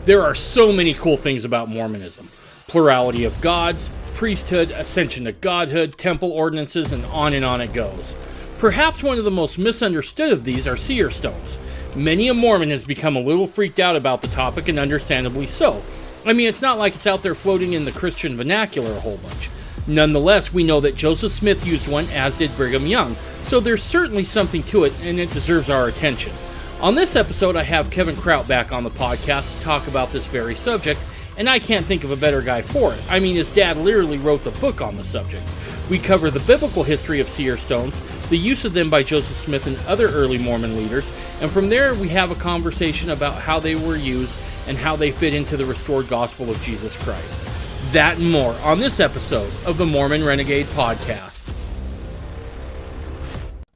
There are so many cool things about Mormonism. Plurality of Gods, Priesthood, Ascension to Godhood, Temple ordinances, and on it goes. Perhaps one of the most misunderstood of these are Seer stones. Many a Mormon has become a little freaked out about the topic, and understandably so. I mean, it's not like it's out there floating in the Christian vernacular a whole bunch. Nonetheless, we know that Joseph Smith used one, as did Brigham Young, so there's certainly something to it, and it deserves our attention. On this episode, I have Kevin Kraut back on the podcast to talk about this very subject, and I can't think of a better guy for it. I mean, his dad literally wrote the book on the subject. We cover the biblical history of seer stones, the use of them by Joseph Smith and other early Mormon leaders, and from there we have a conversation about how they were used and how they fit into the restored gospel of Jesus Christ. That and more on this episode of the Mormon Renegade Podcast.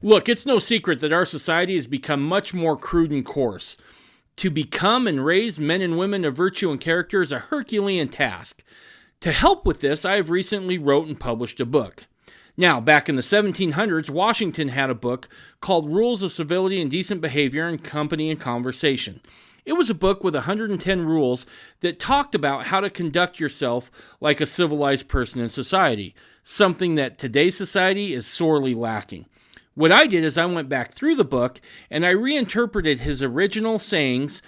Look, it's no secret that our society has become much more crude and coarse. To become and raise men and women of virtue and character is a Herculean task. To help with this, I have recently wrote and published a book. Now, back in the 1700s, Washington had a book called Rules of Civility and Decent Behavior in Company and Conversation. It was a book with 110 rules that talked about how to conduct yourself like a civilized person in society, something that today's society is sorely lacking. What I did is I went back through the book and I reinterpreted his original sayings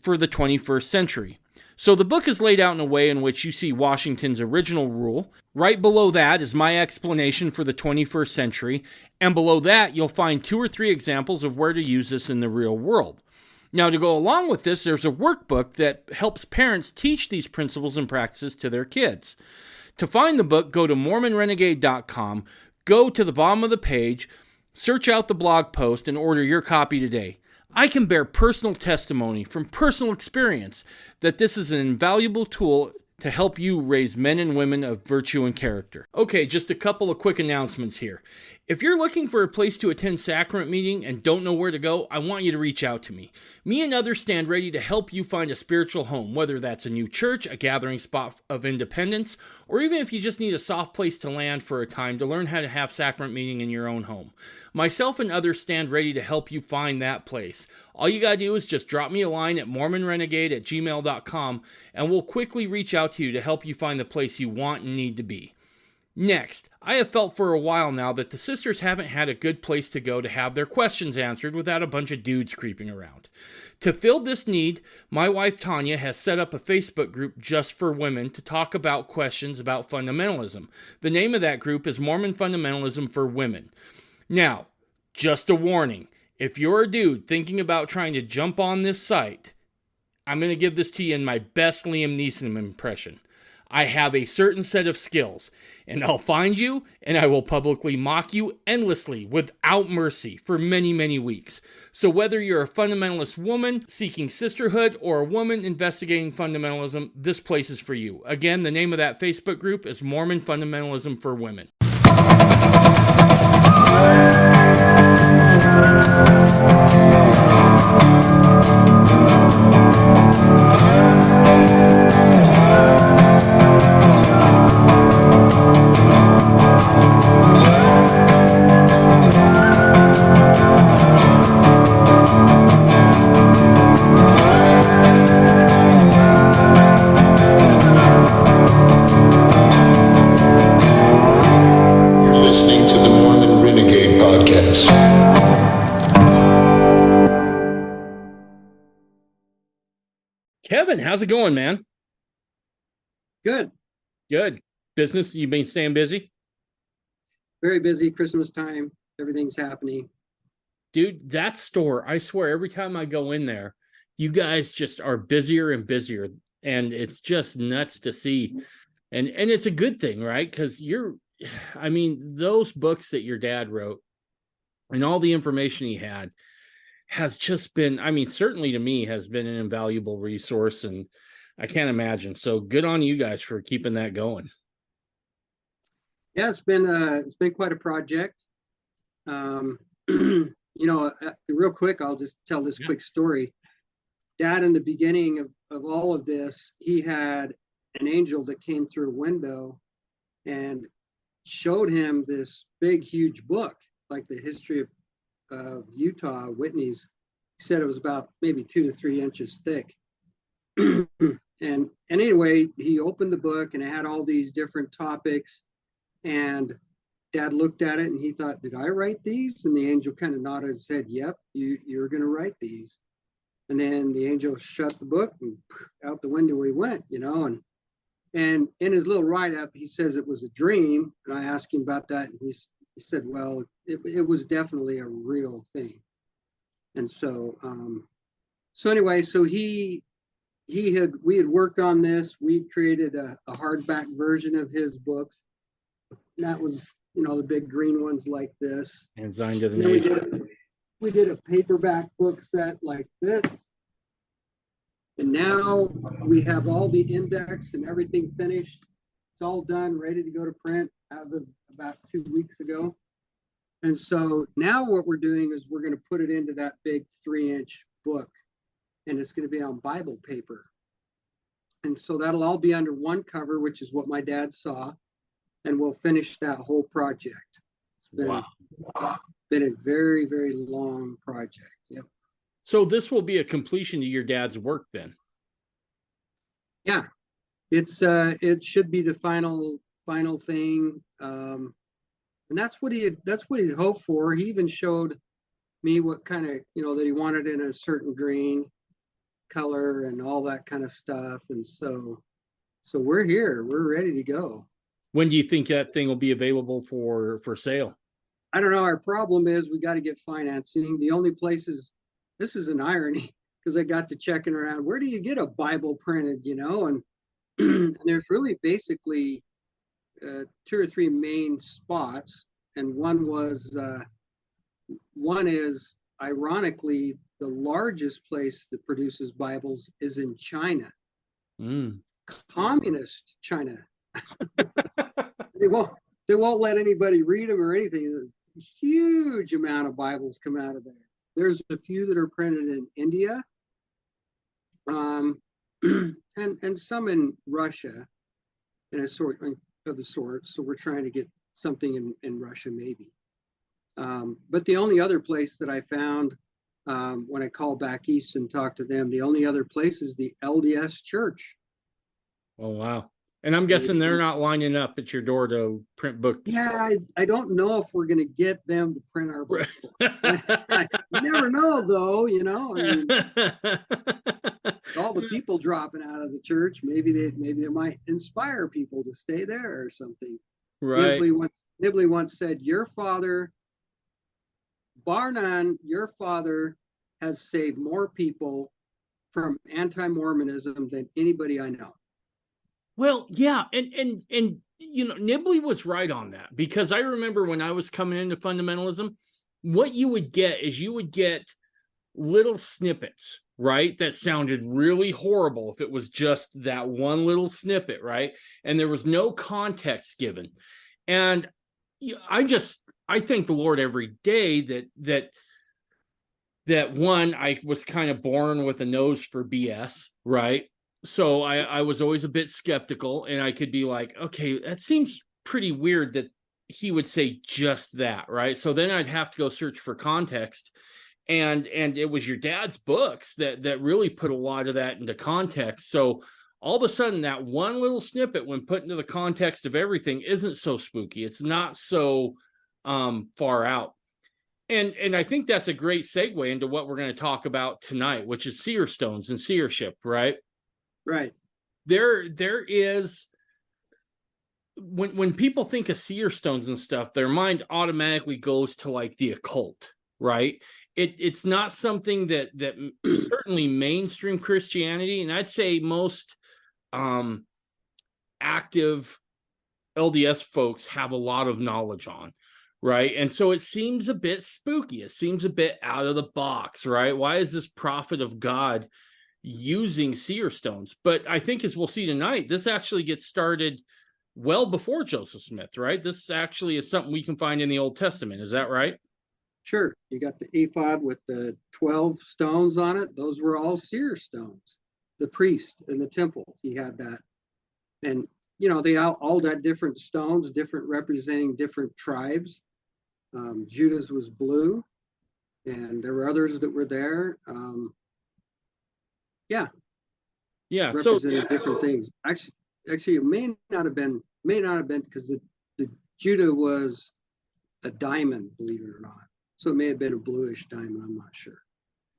for the 21st century. So the book is laid out in a way in which you see Washington's original rule. Right below that is my explanation for the 21st century, and below that you'll find 2 or 3 examples of where to use this in the real world. Now, to go along with this, there's a workbook that helps parents teach these principles and practices to their kids. To find the book, go to MormonRenegade.com, go to the bottom of the page, search out the blog post, and order your copy today. I can bear personal testimony from personal experience that this is an invaluable tool to help you raise men and women of virtue and character. Okay, just a couple of quick announcements here. If you're looking for a place to attend sacrament meeting and don't know where to go, I want you to reach out to me. Me and others stand ready to help you find a spiritual home, whether that's a new church, a gathering spot of independence, or even if you just need a soft place to land for a time to learn how to have sacrament meeting in your own home. Myself and others stand ready to help you find that place. All you gotta do is just drop me a line at mormonrenegade@gmail.com and we'll quickly reach out to you to help you find the place you want and need to be. Next, I have felt for a while now that the sisters haven't had a good place to go to have their questions answered without a bunch of dudes creeping around. To fill this need, my wife Tanya has set up a Facebook group just for women to talk about questions about fundamentalism. The name of that group is Mormon Fundamentalism for Women. Now, just a warning, if you're a dude thinking about trying to jump on this site, I'm going to give this to you in my best Liam Neeson impression. I have a certain set of skills, and I'll find you, and I will publicly mock you endlessly, without mercy, for many, many weeks. So whether you're a fundamentalist woman seeking sisterhood, or a woman investigating fundamentalism, this place is for you. Again, the name of that Facebook group is Mormon Fundamentalism for Women. Kevin, how's it going, man? Good. Good. Business, you been staying busy? Very busy. Christmas time. Everything's happening. Dude, that store, I swear, every time I go in there, you guys just are busier and busier. And it's just nuts to see. And it's a good thing, right? Because those books that your dad wrote and all the information he had has just been, certainly to me, has been an invaluable resource, and I can't imagine. So good on you guys for keeping that going. Yeah, it's been quite a project. Real quick, I'll just tell this quick story. Dad, in the beginning of all of this, he had an angel that came through a window and showed him this big, huge book, like the history of Utah, Whitney's. He said it was about maybe 2 to 3 inches thick. and anyway, he opened the book and it had all these different topics, and Dad looked at it and he thought, did I write these? And the angel kind of nodded and said, yep, you're going to write these. And then the angel shut the book and out the window he went, and in his little write-up, he says it was a dream. And I asked him about that, and he said, well, it was definitely a real thing. And so anyway, so we had worked on this. We created a hardback version of his books. And that was, the big green ones like this. And signed to the nation. We did a paperback book set like this. And now we have all the index and everything finished. It's all done, ready to go to print as of about 2 weeks ago. And so now what we're doing is we're going to put it into that big 3-inch book, and it's going to be on Bible paper. And so that'll all be under one cover, which is what my dad saw, and we'll finish that whole project. It's been a very, very long project. Yep. So this will be a completion to your dad's work then. Yeah, it should be the final thing, and that's what he hoped for. He even showed me what kind of that he wanted in a certain green color and all that kind of stuff. And so we're here. We're ready to go. When do you think that thing will be available for sale? I don't know. Our problem is we got to get financing. The only places. This is an irony because I got to checking around. Where do you get a Bible printed, And, and there's really basically 2 or 3 main spots. And one is ironically the largest place that produces Bibles is in China. Communist China. They won't let anybody read them or anything. A huge amount of Bibles come out of there. There's a few that are printed in India, and some in Russia, in a sort of the sort. So we're trying to get something in Russia, maybe. But the only other place that I found when I called back east and talked to them, the only other place is the LDS Church. Oh wow! And I'm guessing they're not lining up at your door to print books. Yeah, I don't know if we're going to get them to print our books. I never know, though. All the people dropping out of the church, maybe they might inspire people to stay there or something. Right. Nibley once said, "Your father, bar none, your father has saved more people from anti-Mormonism than anybody I know." Well, yeah, and Nibley was right on that, because I remember when I was coming into fundamentalism, what you would get is you would get little snippets, right, that sounded really horrible if it was just that one little snippet, right, and there was no context given. And I thank the Lord every day that one, I was kind of born with a nose for BS, right? So I was always a bit skeptical, and I could be like, okay, that seems pretty weird that he would say just that, right? So then I'd have to go search for context, and it was your dad's books that really put a lot of that into context. So all of a sudden, that one little snippet, when put into the context of everything, isn't so spooky. It's not so far out. And I think that's a great segue into what we're going to talk about tonight, which is seer stones and seership, right? Right. There is, when people think of seer stones and stuff, their mind automatically goes to like the occult, right? It's not something that certainly mainstream Christianity, and I'd say most active LDS folks have a lot of knowledge on, right? And so it seems a bit spooky. It seems a bit out of the box, right? Why is this prophet of God using seer stones? But I think, as we'll see tonight, this actually gets started well before Joseph Smith, right? This actually is something we can find in the Old Testament. Is that right? Sure. You got the ephod with the 12 stones on it. Those were all seer stones. The priest in the temple, he had that. And, they all had different stones, different representing different tribes. Judah's was blue, and there were others that were there. Yeah. Yeah. So represented different things. Actually, it may not have been because the Judah was a diamond, believe it or not. So it may have been a bluish diamond. I'm not sure.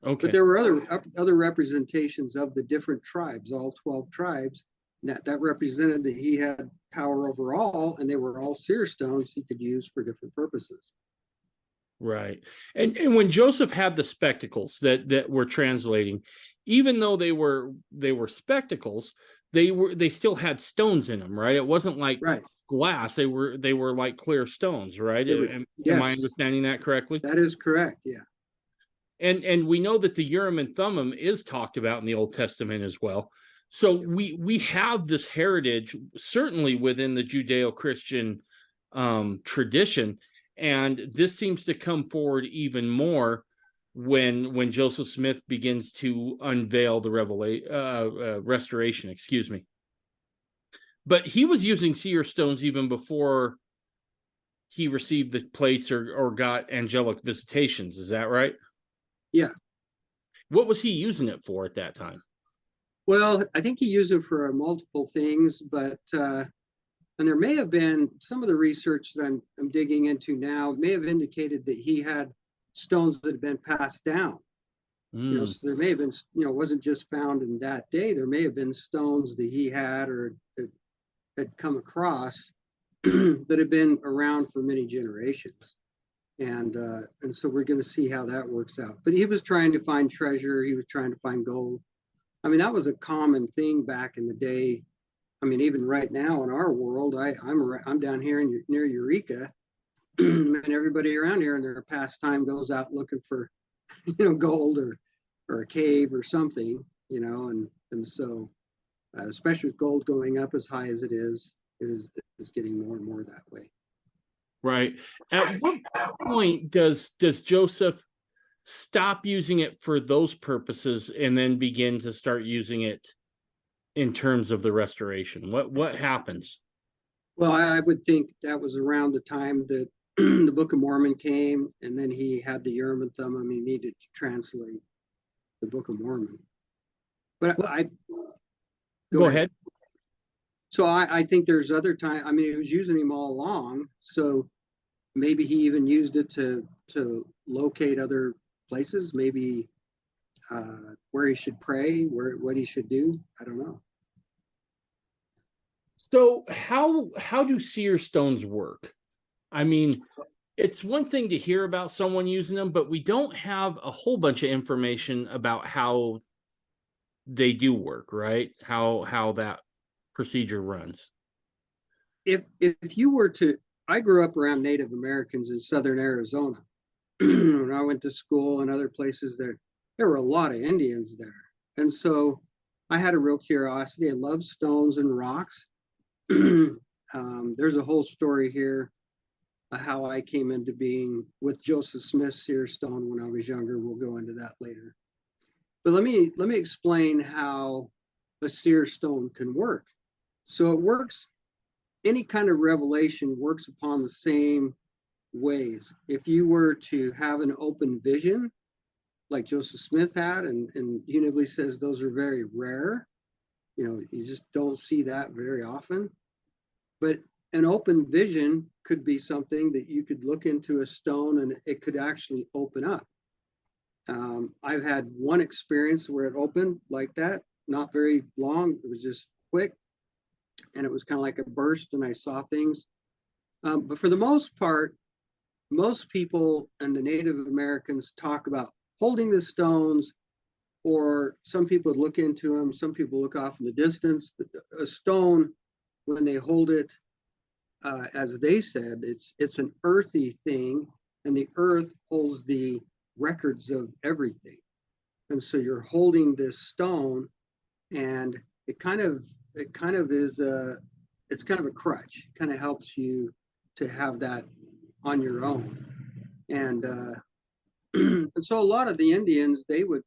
But okay. there were other representations of the different tribes, all 12 tribes, that represented that he had power over all, and they were all seer stones he could use for different purposes. Right. And when Joseph had the spectacles that were translating, even though they were spectacles, they still had stones in them, right? It wasn't like Right. glass. They were like clear stones, right? They were, Am I yes, understanding that correctly? that is correct. Yeah. And we know that the Urim and Thummim is talked about in the Old Testament as well. So we have this heritage certainly within the Judeo-Christian tradition, and this seems to come forward even more when Joseph Smith begins to unveil the restoration. Excuse me. But he was using seer stones even before he received the plates or got angelic visitations. Is that right? Yeah. What was he using it for at that time? Well, I think he used it for multiple things, but and there may have been some of the research that I'm digging into now may have indicated that he had stones that had been passed down. Mm, So there may have been, it wasn't just found in that day. There may have been stones that he had or had come across that had been around for many generations. And so we're going to see how that works out. But he was trying to find treasure. He was trying to find gold. I mean, that was a common thing back in the day. I mean, even right now in our world, I'm down here near Eureka, and everybody around here in their pastime goes out looking for, gold or a cave or something, and so especially with gold going up as high as it is getting more and more that way. right. At what point does Joseph stop using it for those purposes and then begin to start using it in terms of the restoration? What happens? Well, I would think that was around the time that the Book of Mormon came, and then he had the Urim and Thummim. He needed to translate the Book of Mormon. But I Go ahead. So I think there's other time. I mean, he was using him all along. So maybe he even used it to locate other places. Maybe where he should pray, what he should do. I don't know. So how do seer stones work? I mean, it's one thing to hear about someone using them, but we don't have a whole bunch of information about how they do work, right? How that procedure runs. If you were to, I grew up around Native Americans in southern Arizona. When I went to school and other places, there were a lot of Indians there, and so I had a real curiosity. I love stones and rocks. There's a whole story here how I came into being with Joseph Smith's seer stone when I was younger. We'll go into that later. But let me explain how a seer stone can work. So it works, any kind of revelation works upon the same ways. If you were to have an open vision, like Joseph Smith had, and Unibly says those are very rare, you just don't see that very often. But an open vision could be something that you could look into a stone and it could actually open up. I've had one experience where it opened like that, not very long. It was just quick, and it was kind of like a burst, and I saw things. But for the most part, most people and the Native Americans talk about holding the stones, or some people look into them. Some people look off in the distance. A stone, when they hold it, as they said, it's an earthy thing, and the earth holds the records of everything. And so you're holding this stone, and it kind of is it's kind of a crutch. It kind of helps you to have that on your own. And and so a lot of the Indians, they would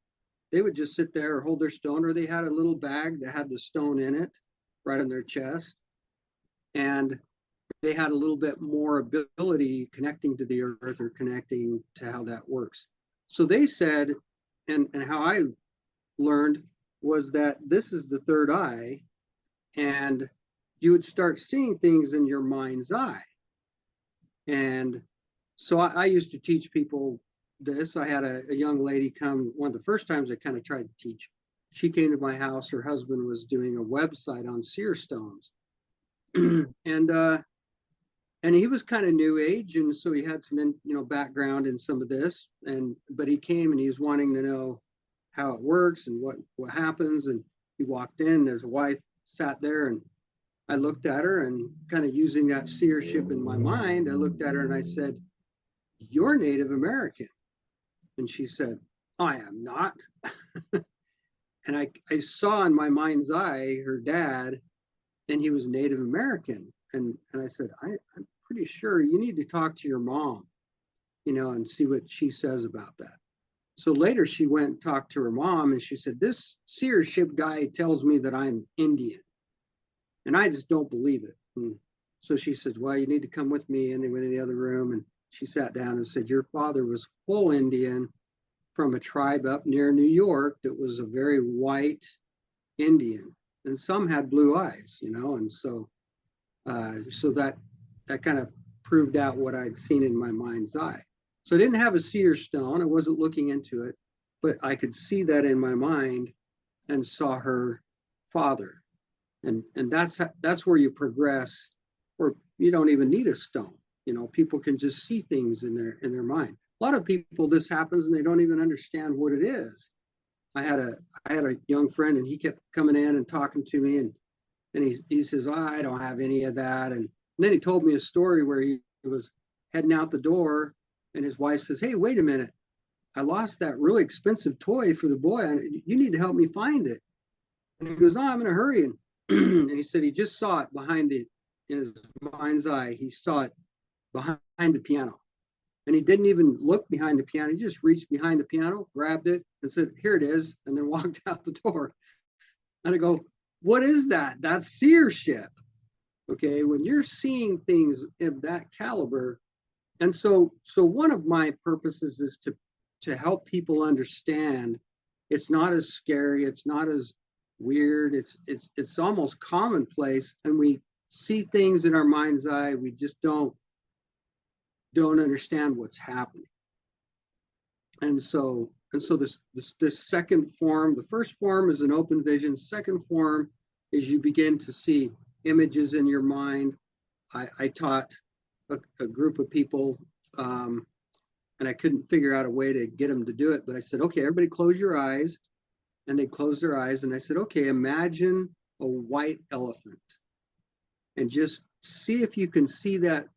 just sit there or hold their stone, or they had a little bag that had the stone in it right on their chest, and they had a little bit more ability connecting to the earth or connecting to how that works. So they said, and how I learned was that this is the third eye, and you would start seeing things in your mind's eye. And so I used to teach people this. I had a young lady come, one of the first times I kind of tried to teach. She came to my house. Her husband was doing a website on seer stones. And he was kind of new age, and so he had some background in some of this, but he came and he was wanting to know how it works and what happens. And he walked in, his wife sat there, and I looked at her, and kind of using that seership in my mind, I looked at her and I said, "You're Native American." And she said, "I am not." And I saw in my mind's eye her dad, and he was Native American. And I said, I'm pretty sure you need to talk to your mom, and see what she says about that. So later she went and talked to her mom, and she said, "This seership guy tells me that I'm Indian, and I just don't believe it." And so she said, "Well, you need to come with me." And they went in the other room, and she sat down and said, "Your father was full Indian from a tribe up near New York that was a very white Indian, and some had blue eyes, and so that kind of proved out what I'd seen in my mind's eye. So I didn't have a seer stone. I wasn't looking into it, but I could see that in my mind and saw her father. And that's where you progress, or you don't even need a stone. People can just see things in their mind. A lot of people, this happens and they don't even understand what it is. I had a young friend, and he kept coming in and talking to me, and he says, "Oh, I don't have any of that." And then he told me a story where he was heading out the door, and his wife says, "Hey, wait a minute. I lost that really expensive toy for the boy. You need to help me find it." And he goes, "No, I'm in a hurry." And, and he said he just saw it in his mind's eye. He saw it behind the piano. And he didn't even look behind the piano. He just reached behind the piano, grabbed it, and said, "Here it is," and then walked out the door. And I go, "What is that? That's seership." Okay, when you're seeing things of that caliber. And so one of my purposes is to help people understand it's not as scary, it's not as weird, it's almost commonplace, and we see things in our mind's eye, we just don't understand what's happening. And so this second form, the first form is an open vision. Second form is you begin to see images in your mind. I taught a group of people, and I couldn't figure out a way to get them to do it, but I said, "Okay, everybody close your eyes." And they closed their eyes, and I said, "Okay, imagine a white elephant, and just see if you can see that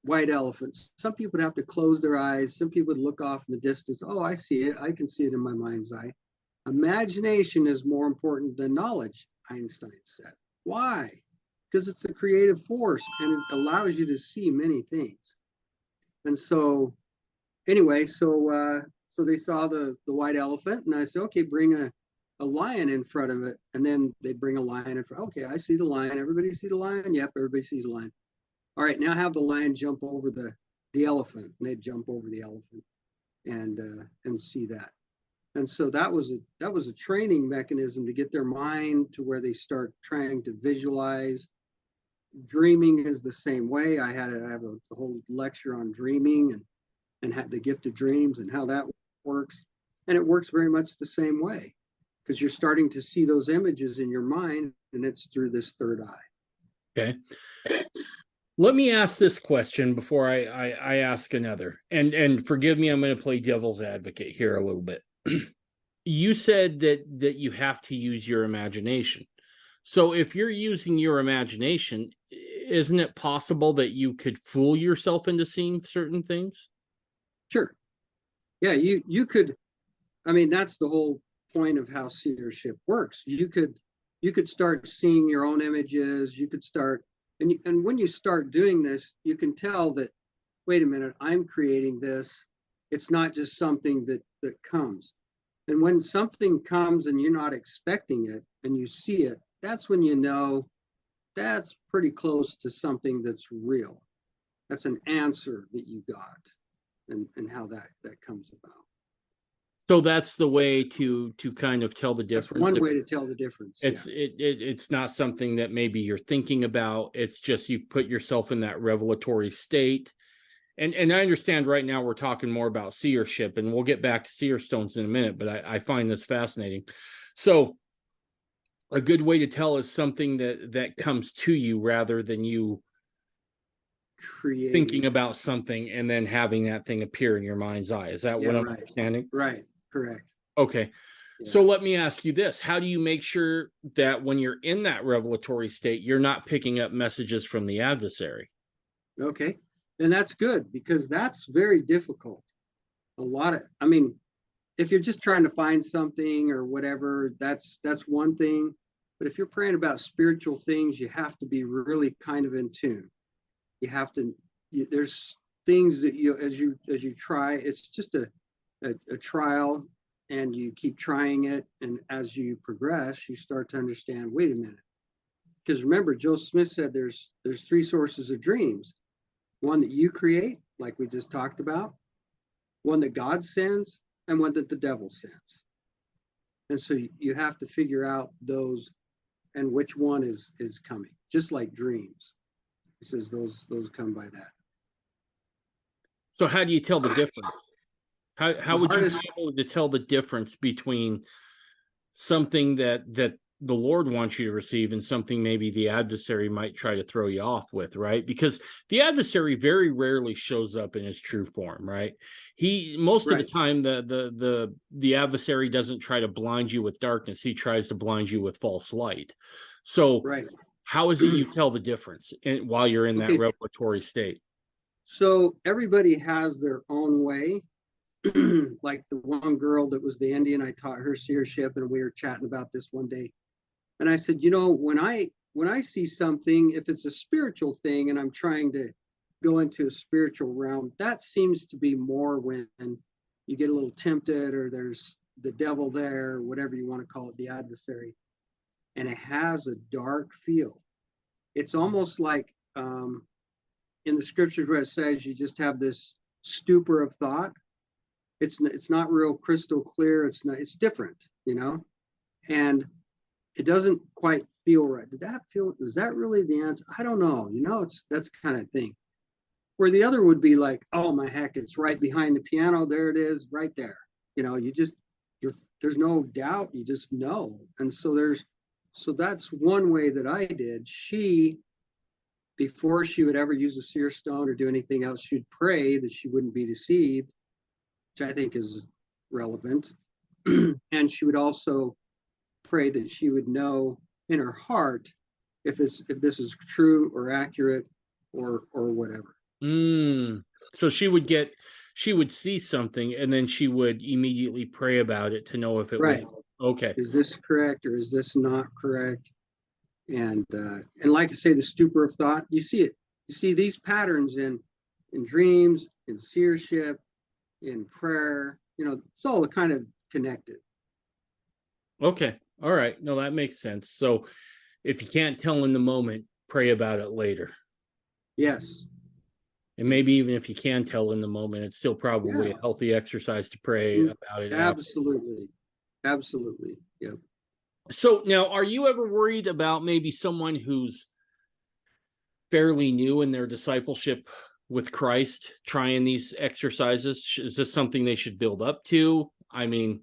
white elephant." Some people would have to close their eyes. Some people would look off in the distance. "Oh, I see it. I can see it in my mind's eye." Imagination is more important than knowledge, Einstein said. Why? Because it's the creative force, and it allows you to see many things. And so anyway, so they saw the white elephant, and I said, "Okay, bring a lion in front of it." And then they bring a lion in front. "Okay, I see the lion. Everybody see the lion?" "Yep, everybody sees the lion." "All right, now have the lion jump over the elephant." And they jump over the elephant and see that. And so that was a training mechanism to get their mind to where they start trying to visualize. Dreaming is the same way. I have a whole lecture on dreaming and had the gift of dreams and how that works. And it works very much the same way, because you're starting to see those images in your mind, and it's through this third eye. Okay. Let me ask this question before I ask another. And forgive me, I'm going to play devil's advocate here a little bit. You said that you have to use your imagination. So if you're using your imagination, isn't it possible that you could fool yourself into seeing certain things? Sure. Yeah, you could. I mean, that's the whole point of how seership works. You could start seeing your own images. You could start, and when you start doing this, you can tell that, wait a minute, I'm creating this. It's not just something that comes. And when something comes and you're not expecting it and you see it, that's when you know that's pretty close to something that's real. That's an answer that you got, and how that comes about. So that's the way to kind of tell the That's difference. one way to tell the difference. It's not something that maybe you're thinking about. It's just you've put yourself in that revelatory state. And I understand right now we're talking more about seership, and we'll get back to seer stones in a minute, but I find this fascinating. So a good way to tell is something that comes to you rather than you thinking about something and then having that thing appear in your mind's eye. Is that what I'm understanding? Right. Correct. Okay. Yeah. So let me ask you this. How do you make sure that when you're in that revelatory state, you're not picking up messages from the adversary? Okay. And that's good, because that's very difficult. I mean, if you're just trying to find something or whatever, that's one thing. But if you're praying about spiritual things, you have to be really kind of in tune. You have to, there's things that as you try, it's just a trial, and you keep trying it. And as you progress, you start to understand, wait a minute. Because remember, Joseph Smith said there's three sources of dreams. One that you create, like we just talked about, one that God sends, and one that the devil sends. And so you have to figure out those and which one is coming, just like dreams. He says those come by that. So how do you tell the difference? How would you be able to tell the difference between something that the Lord wants you to receive and something maybe the adversary might try to throw you off with, right? Because the adversary very rarely shows up in his true form, right? Most of the time the adversary doesn't try to blind you with darkness. He tries to blind you with false light. So how is it you tell the difference while you're in that revelatory state? So everybody has their own way. Like the one girl that was the Indian, I taught her seership, and we were chatting about this one day. And I said, when I see something, if it's a spiritual thing and I'm trying to go into a spiritual realm, that seems to be more when you get a little tempted, or there's the devil there, whatever you want to call it, the adversary, and it has a dark feel. It's almost like in the scriptures where it says you just have this stupor of thought. It's not real crystal clear. It's different, and it doesn't quite feel right. Was that really the answer? I don't know. That's kind of thing. Where the other would be like, oh my heck, it's right behind the piano. There it is, right there. There's no doubt. You just know. And so that's one way that I did. Before she would ever use a seer stone or do anything else, she'd pray that she wouldn't be deceived, which I think is relevant. And she would also pray that she would know in her heart if this is true or accurate or whatever. So she would see something, and then she would immediately pray about it to know if it was okay. Is this correct or is this not correct? And like I say, the stupor of thought, you see it. You see these patterns in dreams, in seership, in prayer. It's all kind of connected. Okay. All right. No, that makes sense. So if you can't tell in the moment, pray about it later. Yes. And maybe even if you can tell in the moment, it's still probably a healthy exercise to pray about it. Absolutely. Absolutely. Yep. So now, are you ever worried about maybe someone who's fairly new in their discipleship with Christ trying these exercises? Is this something they should build up to? I mean,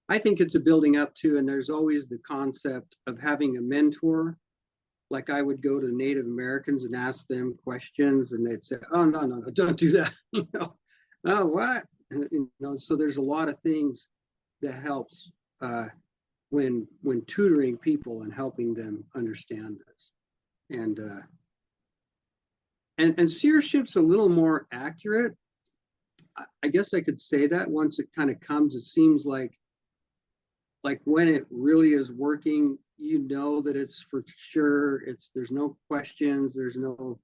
I think it's a building up to, and there's always the concept of having a mentor. Like I would go to the Native Americans and ask them questions, and they'd say, "Oh, no, don't do that." Oh, what? So there's a lot of things that helps when tutoring people and helping them understand this. And seership's a little more accurate. I guess I could say that once it kind of comes, it seems like when it really is working, that it's for sure. There's no questions. You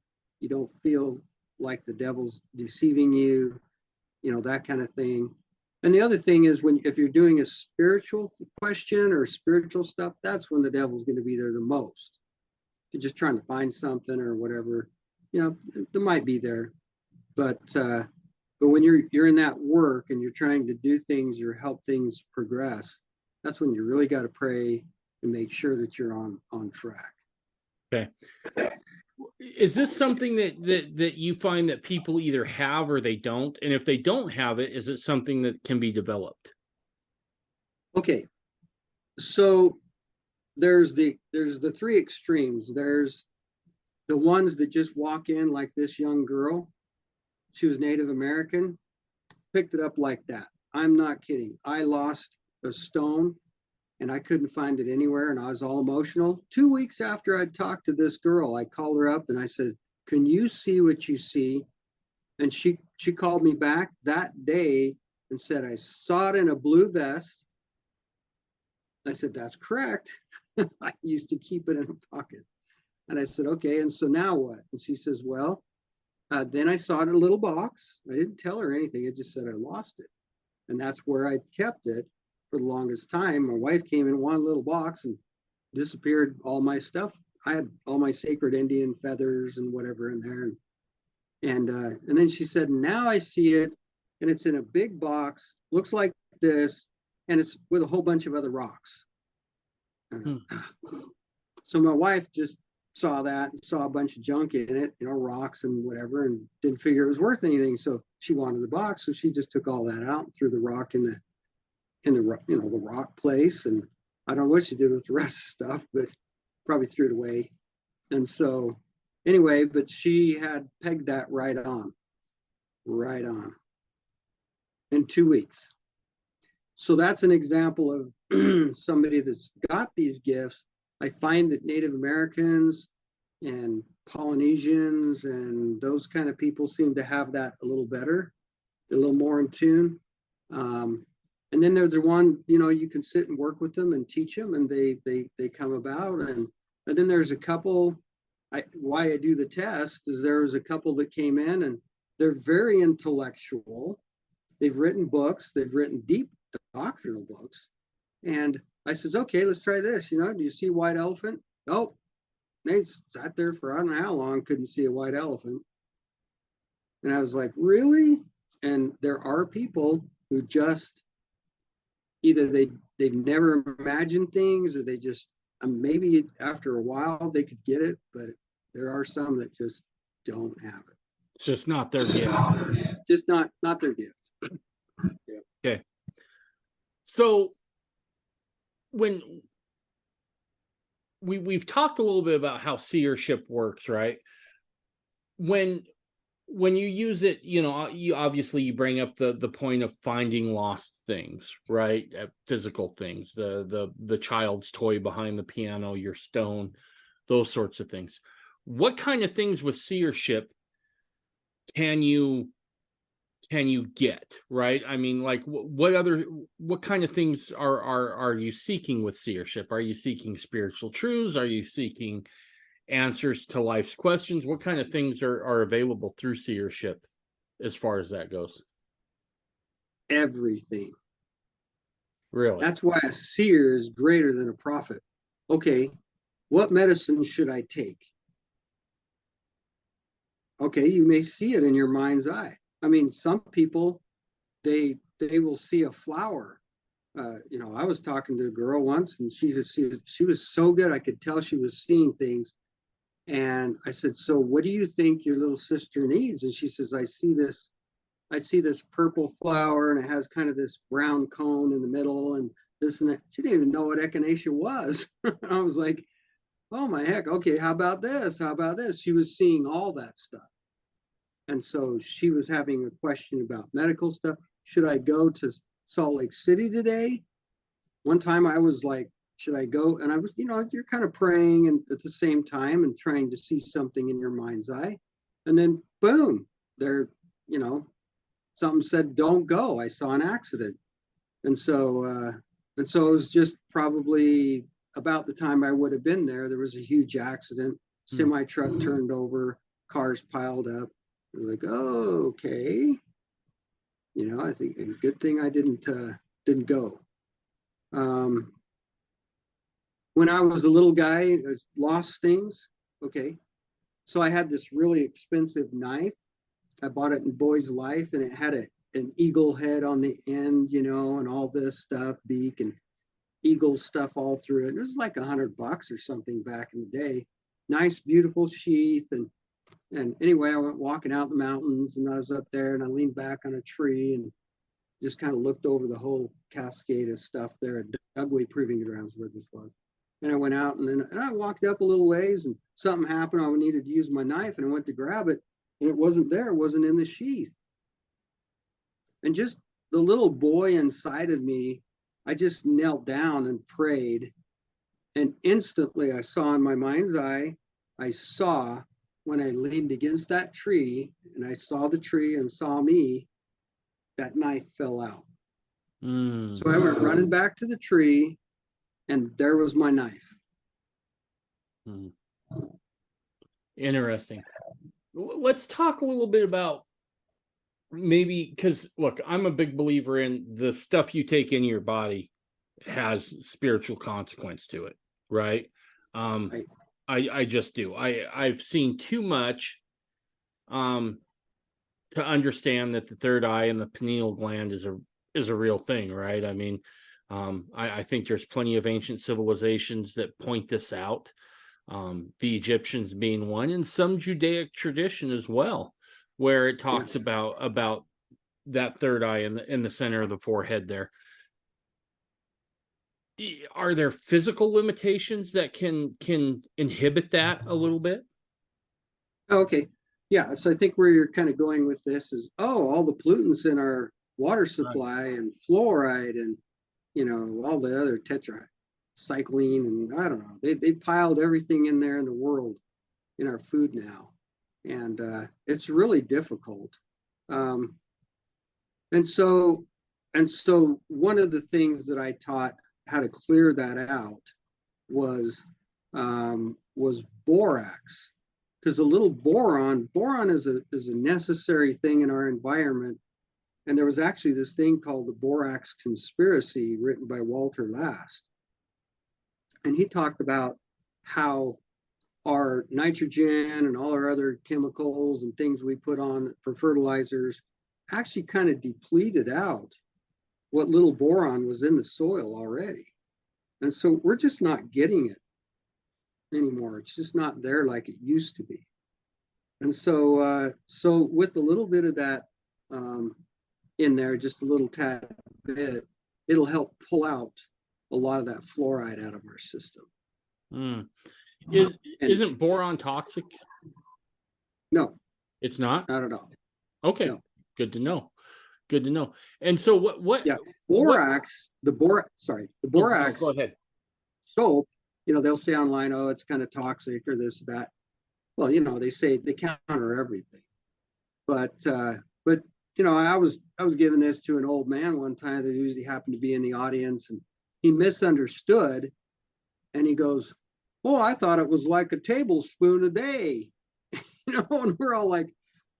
don't feel like the devil's deceiving you, that kind of thing. And the other thing is if you're doing a spiritual question or spiritual stuff, that's when the devil's going to be there the most. If you're just trying to find something or whatever, they might be there. But But when you're in that work and you're trying to do things or help things progress, that's when you really got to pray and make sure that you're on track. Okay. Is this something that you find that people either have or they don't? And if they don't have it, is it something that can be developed? Okay. So there's the three extremes. There's the ones that just walk in like this young girl. She was Native American, picked it up like that. I'm not kidding. I lost a stone and I couldn't find it anywhere, and I was all emotional. 2 weeks after I'd talked to this girl, I called her up and I said, "Can you see what you see?" And she called me back that day and said, "I saw it in a blue vest." I said, "That's correct." I used to keep it in a pocket. And I said, "Okay, and so now what?" And she says, "Well, then I saw it in a little box. I didn't tell her anything. It just said I lost it. And that's where I kept it for the longest time. My wife came in one little box and disappeared all my stuff. I had all my sacred Indian feathers and whatever in there. And then she said, "Now I see it, and it's in a big box, looks like this, and it's with a whole bunch of other rocks." So my wife just saw that and saw a bunch of junk in it, rocks and whatever, and didn't figure it was worth anything. So she wanted the box, so she just took all that out and threw the rock in the the rock place. And I don't know what she did with the rest of the stuff, but probably threw it away. And so anyway, but she had pegged that right on in 2 weeks. So that's an example of somebody that's got these gifts. I find that Native Americans and Polynesians and those kind of people seem to have that a little better. They're a little more in tune. And then there's the one, you can sit and work with them and teach them, and they come about. And then there's a couple. Why I do the test is there was a couple that came in and they're very intellectual. They've written books. They've written deep doctrinal books. And I says, "Okay, let's try this. Do you see a white elephant?" "Oh." They sat there for I don't know how long, couldn't see a white elephant. And I was like, "Really?" And there are people who just either they've never imagined things, or they just maybe after a while they could get it, but there are some that just don't have it. It's just not their gift. Just not their gift. Yeah. Okay. So when we've talked a little bit about how seership works, right? When you use it, you obviously bring up the point of finding lost things, right? Physical things, the child's toy behind the piano, your stone, those sorts of things. What kind of things with seership can you get, right? I mean, like what kind of things are you seeking with seership? Are you seeking spiritual truths? Are you seeking answers to life's questions? What kind of things are available through seership as far as that goes? Everything. Really? That's why a seer is greater than a prophet. Okay, what medicine should I take? Okay, you may see it in your mind's eye. I mean, some people, they will see a flower. I was talking to a girl once, and she was so good, I could tell she was seeing things. And I said, "So what do you think your little sister needs?" And she says, I see this purple flower, and it has kind of this brown cone in the middle, and this and that." She didn't even know what echinacea was. I was like, "Oh my heck, okay, how about this? How about this?" She was seeing all that stuff. And so she was having a question about medical stuff. Should I go to Salt Lake City today? One time I was like, should I go? And I was, you're kind of praying and at the same time and trying to see something in your mind's eye. And then boom, there, something said, "Don't go." I saw an accident. And so it was just probably about the time I would have been there was a huge accident. Semi truck turned over, cars piled up. I was like, "Oh, okay." I think a good thing I didn't go. When I was a little guy, lost things. Okay, so I had this really expensive knife I bought it in Boy's Life, and it had an eagle head on the end, and all this stuff, beak and eagle stuff all through it. It was like $100 or something back in the day. Nice, beautiful sheath. And anyway, I went walking out in the mountains, and I was up there, and I leaned back on a tree and just kind of looked over the whole cascade of stuff there at Dugway Proving Grounds, where this was. And I went out, and I walked up a little ways, and something happened. I needed to use my knife, and I went to grab it, and it wasn't there. It wasn't in the sheath. And just the little boy inside of me, I just knelt down and prayed. And instantly I saw in my mind's eye, I saw when I leaned against that tree, and I saw the tree and saw me, that knife fell out. So I went running back to the tree, and there was my knife. Interesting. Let's talk a little bit about maybe, because look, I'm a big believer in the stuff you take in your body has spiritual consequence to it, right? Right. I just do. I've seen too much to understand that the third eye and the pineal gland is a real thing, right? I mean, I think there's plenty of ancient civilizations that point this out. The Egyptians being one, and some Judaic tradition as well, where it talks about that third eye in the center of the forehead there. Are there physical limitations that can inhibit that a little bit? Okay. Yeah. So I think where you're kind of going with this is, all the pollutants in our water supply, right, and fluoride, and all the other tetracycline, and I don't know. They piled everything in there in the world in our food now, and it's really difficult. And so one of the things that I taught how to clear that out was borax, because a little boron is a necessary thing in our environment. And there was actually this thing called the Borax Conspiracy, written by Walter Last. And he talked about how our nitrogen and all our other chemicals and things we put on for fertilizers actually kind of depleted out what little boron was in the soil already. And so we're just not getting it anymore. It's just not there like it used to be. And so with a little bit of that in there, just a little tad bit, it'll help pull out a lot of that fluoride out of our system. Isn't boron toxic? No, it's not at all. Okay, no. Good to know. And so what? Yeah, borax. The borax. Go ahead. Soap. They'll say online, oh, it's kind of toxic or this, that. Well, they say they counter everything. But I was giving this to an old man one time that usually happened to be in the audience, and he misunderstood, and he goes, "Oh, I thought it was like a tablespoon a day," and we're all like,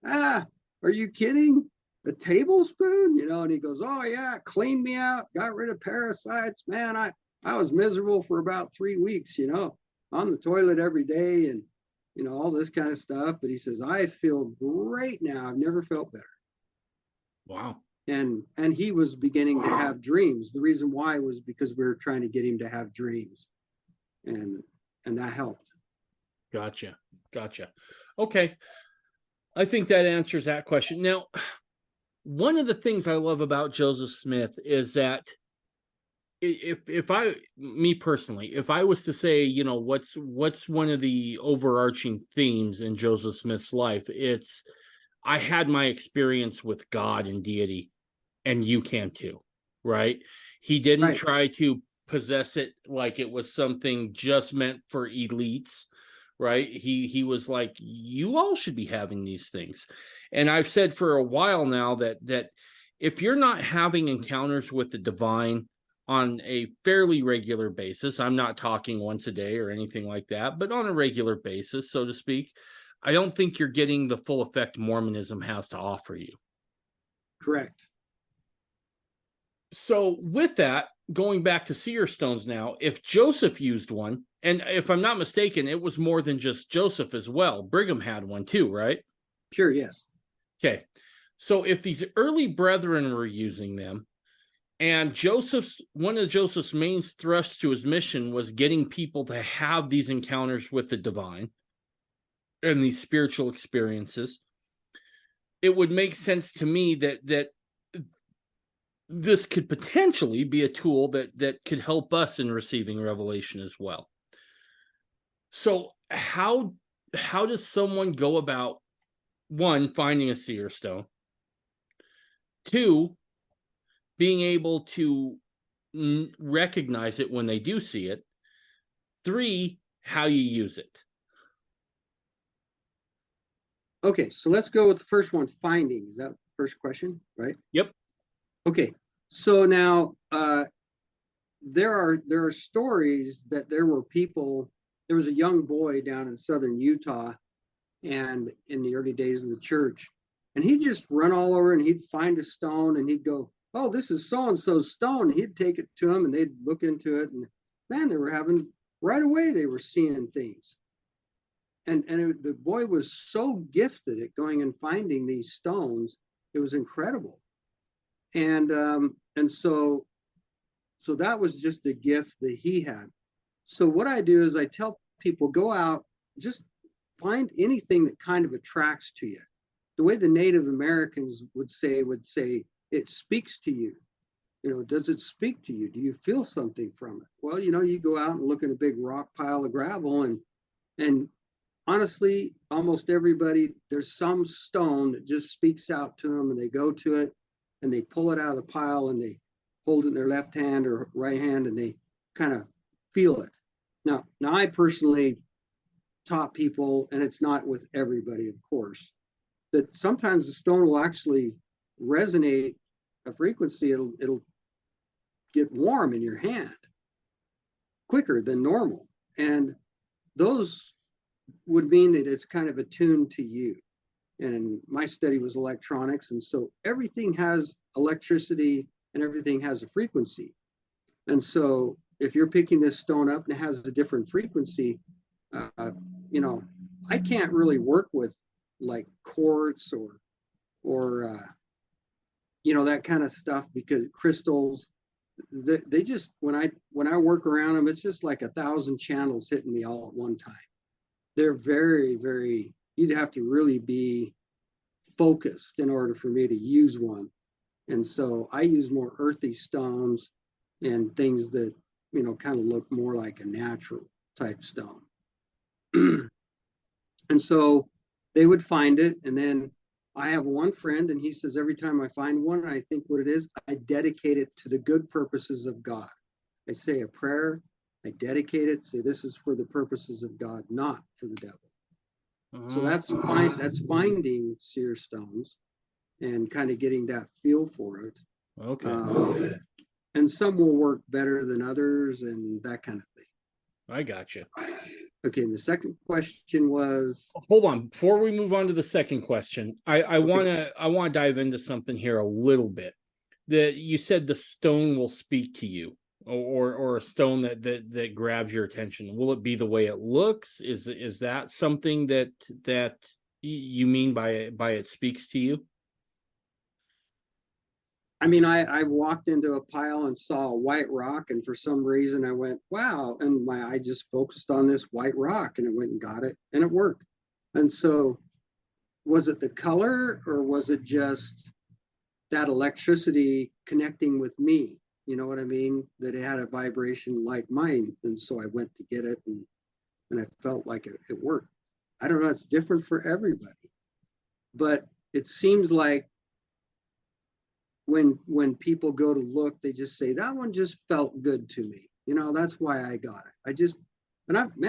"Ah, are you kidding? A tablespoon?" And he goes, "Oh yeah, it cleaned me out, got rid of parasites. Man, I was miserable for about 3 weeks, on the toilet every day, and all this kind of stuff." But he says, "I feel great now. I've never felt better." Wow. And he was beginning to have dreams. The reason why was because we were trying to get him to have dreams, and that helped. Gotcha. Okay. I think that answers that question. Now, one of the things I love about Joseph Smith is that if I was to say, what's one of the overarching themes in Joseph Smith's life, it's, I had my experience with God and deity, and you can too, right? He didn't try to possess it like it was something just meant for elites, right? He was like, you all should be having these things. And I've said for a while now that if you're not having encounters with the divine on a fairly regular basis, I'm not talking once a day or anything like that, but on a regular basis, so to speak, I don't think you're getting the full effect Mormonism has to offer you. Correct. So with that, going back to seer stones now, if Joseph used one, and if I'm not mistaken, it was more than just Joseph as well. Brigham had one too, right? Sure, yes. Okay. So if these early brethren were using them, and one of Joseph's main thrusts to his mission was getting people to have these encounters with the divine and these spiritual experiences, it would make sense to me that this could potentially be a tool that could help us in receiving revelation as well. So how does someone go about, one, finding a seer stone, two, being able to recognize it when they do see it, three, how you use it? Okay, so let's go with the first one, finding. Is that the first question, right? Yep. Okay, so now there are stories that there were people. There was a young boy down in southern Utah, and in the early days of the church, and he'd just run all over and he'd find a stone and he'd go, "Oh, this is so and so's stone." And he'd take it to him and they'd look into it, and man, they were having right away. They were seeing things, and the boy was so gifted at going and finding these stones. It was incredible, and so that was just a gift that he had. So what I do is I tell people, go out, just find anything that kind of attracts to you. The way the Native Americans would say, it speaks to you. You know, does it speak to you? Do you feel something from it? Well, you know, you go out and look at a big rock pile of gravel, and honestly, almost everybody, there's some stone that just speaks out to them, and they go to it and they pull it out of the pile and they hold it in their left hand or right hand and they kind of feel it. Now I personally taught people, and it's not with everybody, of course, that sometimes the stone will actually resonate a frequency. It'll get warm in your hand quicker than normal, and those would mean that it's kind of attuned to you. And my study was electronics, and so everything has electricity and everything has a frequency. And so if you're picking this stone up and it has a different frequency, you know, I can't really work with like quartz or you know, that kind of stuff, because crystals, they just, when I work around them, it's just like 1,000 channels hitting me all at one time. They're very, very, you'd have to really be focused in order for me to use one. And so I use more earthy stones and things that, you know, kind of look more like a natural type stone. And so they would find it. And then I have one friend, and he says, every time I find one, I think what it is, I dedicate it to the good purposes of God. I say a prayer, I dedicate it, say this is for the purposes of God, not for the devil. So that's finding seer stones and kind of getting that feel for it. Okay. And some will work better than others and that kind of thing. I got you. Okay, and the second question was, hold on, before we move on to the second question, I want to dive into something here a little bit. That you said the stone will speak to you, or a stone that grabs your attention. Will it be the way it looks? Is that something that you mean by it speaks to you? I mean, I walked into a pile and saw a white rock, and for some reason I went, wow, and my eye just focused on this white rock, and it went and got it, and it worked. And so was it the color, or was it just that electricity connecting with me? You know what I mean? That it had a vibration like mine. And so I went to get it, and I felt like it worked. I don't know, it's different for everybody. But it seems like when people go to look, they just say, that one just felt good to me. You know, that's why I got it.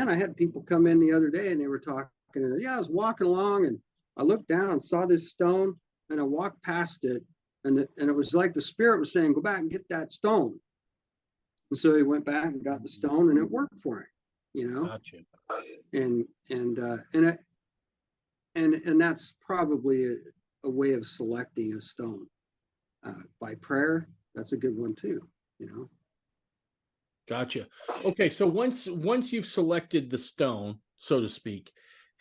I had people come in the other day and they were talking, and yeah, I was walking along and I looked down and saw this stone, and I walked past it, and it was like the spirit was saying, go back and get that stone. And so he went back and got the stone, and it worked for him, you know. Gotcha. And that's probably a way of selecting a stone. By prayer, that's a good one too, you know. Gotcha. Okay, so once you've selected the stone, so to speak,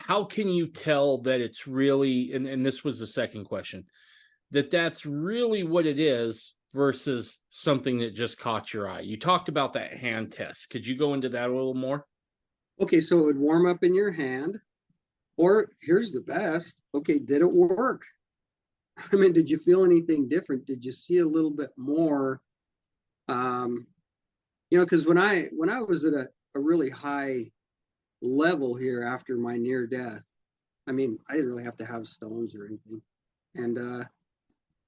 how can you tell that it's really, and this was the second question, that's really what it is versus something that just caught your eye? You talked about that hand test. Could you go into that a little more? Okay, so it would warm up in your hand, or here's the best. Okay, did it work? I mean, did you feel anything different? Did you see a little bit more? Because when I was at a really high level here after my near death, I mean, I didn't really have to have stones or anything. And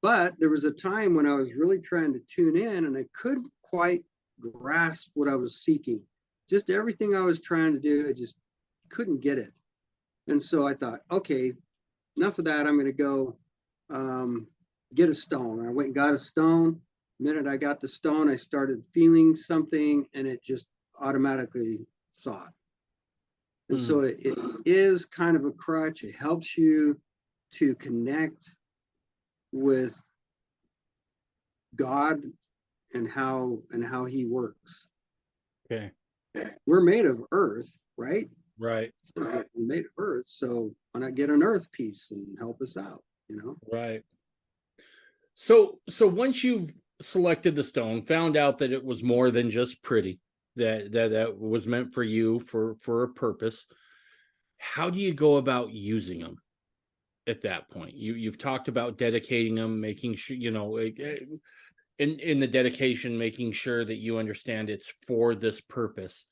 but there was a time when I was really trying to tune in and I couldn't quite grasp what I was seeking. Just everything I was trying to do, I just couldn't get it. And so I thought, okay, enough of that. I'm going to go get a stone. I went and got a stone. The minute I got the stone, I started feeling something and it just automatically saw it. And so it is kind of a crutch. It helps you to connect with God and how he works. Okay. We're made of earth, right? Right. We're made of earth. So why not get an earth piece and help us out, Right. So once you've selected the stone, found out that it was more than just pretty, that was meant for you for a purpose, how do you go about using them at that point? You've talked about dedicating them, making sure, in the dedication, making sure that you understand it's for this purpose.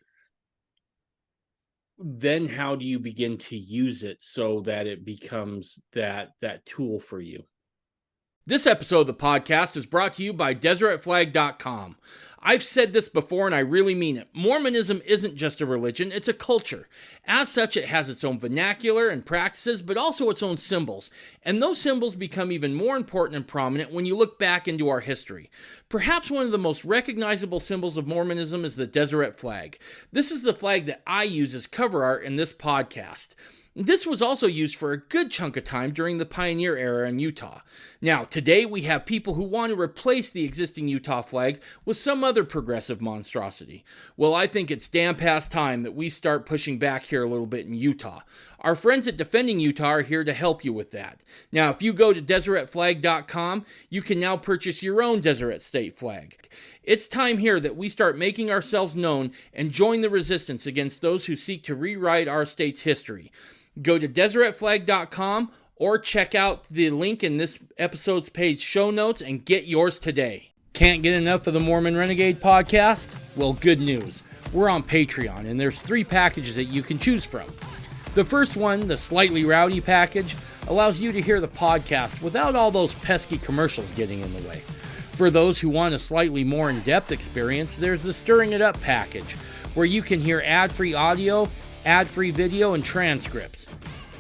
Then how do you begin to use it so that it becomes that tool for you? This episode of the podcast is brought to you by DeseretFlag.com. I've said this before and I really mean it. Mormonism isn't just a religion, it's a culture. As such, it has its own vernacular and practices, but also its own symbols. And those symbols become even more important and prominent when you look back into our history. Perhaps one of the most recognizable symbols of Mormonism is the Deseret flag. This is the flag that I use as cover art in this podcast. This was also used for a good chunk of time during the pioneer era in Utah. Now, today we have people who want to replace the existing Utah flag with some other progressive monstrosity. Well, I think it's damn past time that we start pushing back here a little bit in Utah. Our friends at Defending Utah are here to help you with that. Now, if you go to DeseretFlag.com, you can now purchase your own Deseret State flag. It's time here that we start making ourselves known and join the resistance against those who seek to rewrite our state's history. Go to DeseretFlag.com or check out the link in this episode's page show notes and get yours today. Can't get enough of the Mormon Renegade podcast? Well, good news. We're on Patreon, and there's 3 packages that you can choose from. The first one, the Slightly Rowdy package, allows you to hear the podcast without all those pesky commercials getting in the way. For those who want a slightly more in-depth experience, there's the Stirring It Up package, where you can hear ad-free audio, ad-free video, and transcripts.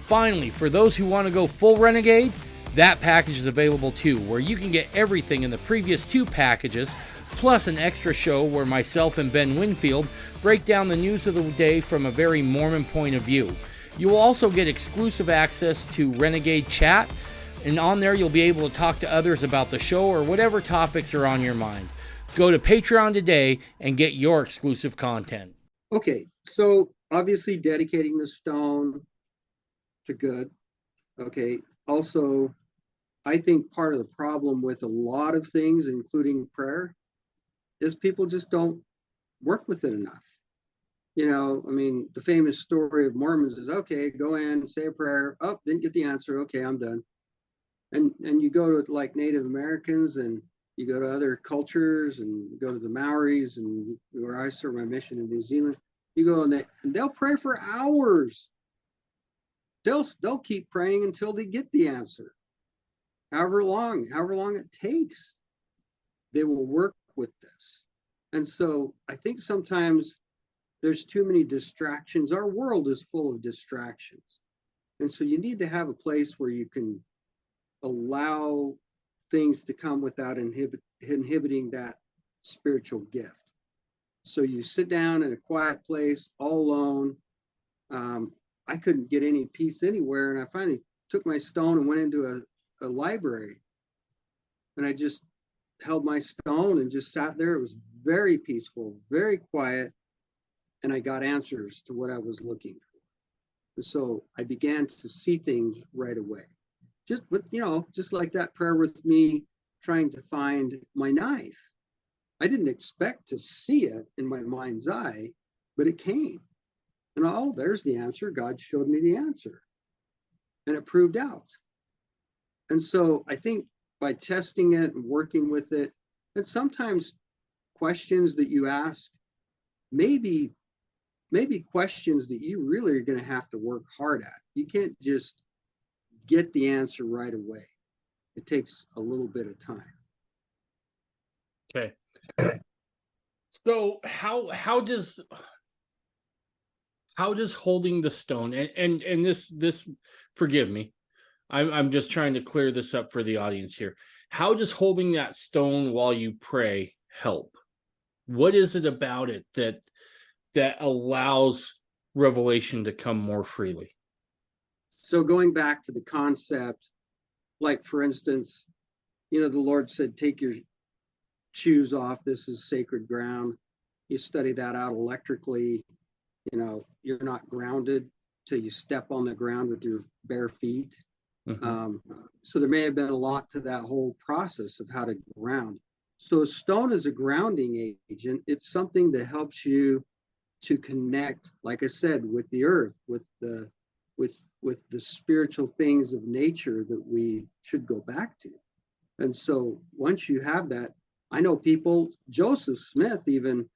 Finally, for those who want to go full Renegade, that package is available too, where you can get everything in the previous 2 packages, plus an extra show where myself and Ben Winfield break down the news of the day from a very Mormon point of view. You will also get exclusive access to Renegade Chat, and on there you'll be able to talk to others about the show or whatever topics are on your mind. Go to Patreon today and get your exclusive content. Okay, so obviously dedicating the stone to good. Okay, also, I think part of the problem with a lot of things, including prayer, is people just don't work with it enough. I mean, the famous story of Mormons is, okay, go in, say a prayer. Oh, didn't get the answer. Okay, I'm done. And you go to like Native Americans and you go to other cultures and go to the Maoris and where I serve my mission in New Zealand. You go and they'll pray for hours. They'll keep praying until they get the answer. However long it takes, they will work with this. And so I think sometimes there's too many distractions. Our world is full of distractions. And so you need to have a place where you can allow things to come without inhibiting that spiritual gift. So you sit down in a quiet place, all alone. I couldn't get any peace anywhere. And I finally took my stone and went into a library. And I just held my stone and just sat there. It was very peaceful, very quiet. And I got answers to what I was looking for. And so I began to see things right away. Just like that prayer with me trying to find my knife. I didn't expect to see it in my mind's eye, but it came. And oh, there's the answer. God showed me the answer. And it proved out. And so I think by testing it and working with it, and sometimes questions that you ask, maybe questions that you really are going to have to work hard at. You can't just get the answer right away. It takes a little bit of time. Okay. So how does holding the stone and this forgive me, I'm just trying to clear this up for the audience here. How does holding that stone while you pray help? What is it about it that allows revelation to come more freely? So going back to the concept, like for instance, the Lord said, take your shoes off. This is sacred ground. You study that out electrically. You're not grounded till you step on the ground with your bare feet. Mm-hmm. So there may have been a lot to that whole process of how to ground. So a stone is a grounding agent. It's something that helps you to connect, like I said, with the earth, with the spiritual things of nature that we should go back to. And so once you have that, I know people, Joseph Smith, even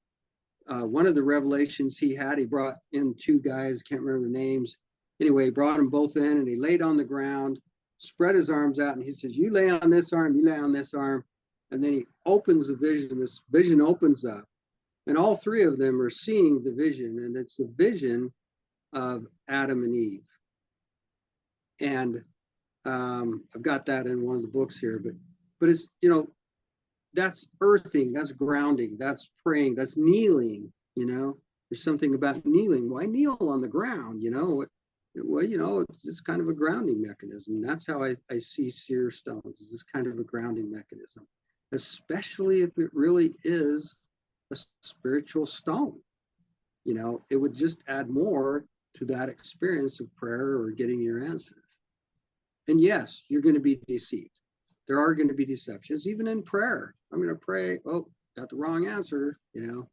one of the revelations he had, he brought in two guys, can't remember the names. Anyway, he brought them both in and he laid on the ground, spread his arms out, and he says, you lay on this arm, you lay on this arm. And then he opens the vision. This vision opens up. And all three of them are seeing the vision. And it's the vision of Adam and Eve. And I've got that in one of the books here. But it's, that's earthing, that's grounding, that's praying, that's kneeling. There's something about kneeling. Why kneel on the ground? It's kind of a grounding mechanism. That's how I see seer stones, is this kind of a grounding mechanism, especially if it really is a spiritual stone. It would just add more to that experience of prayer or getting your answers. And yes, you're going to be deceived. There are going to be deceptions, even in prayer. I'm going to pray, oh, got the wrong answer, And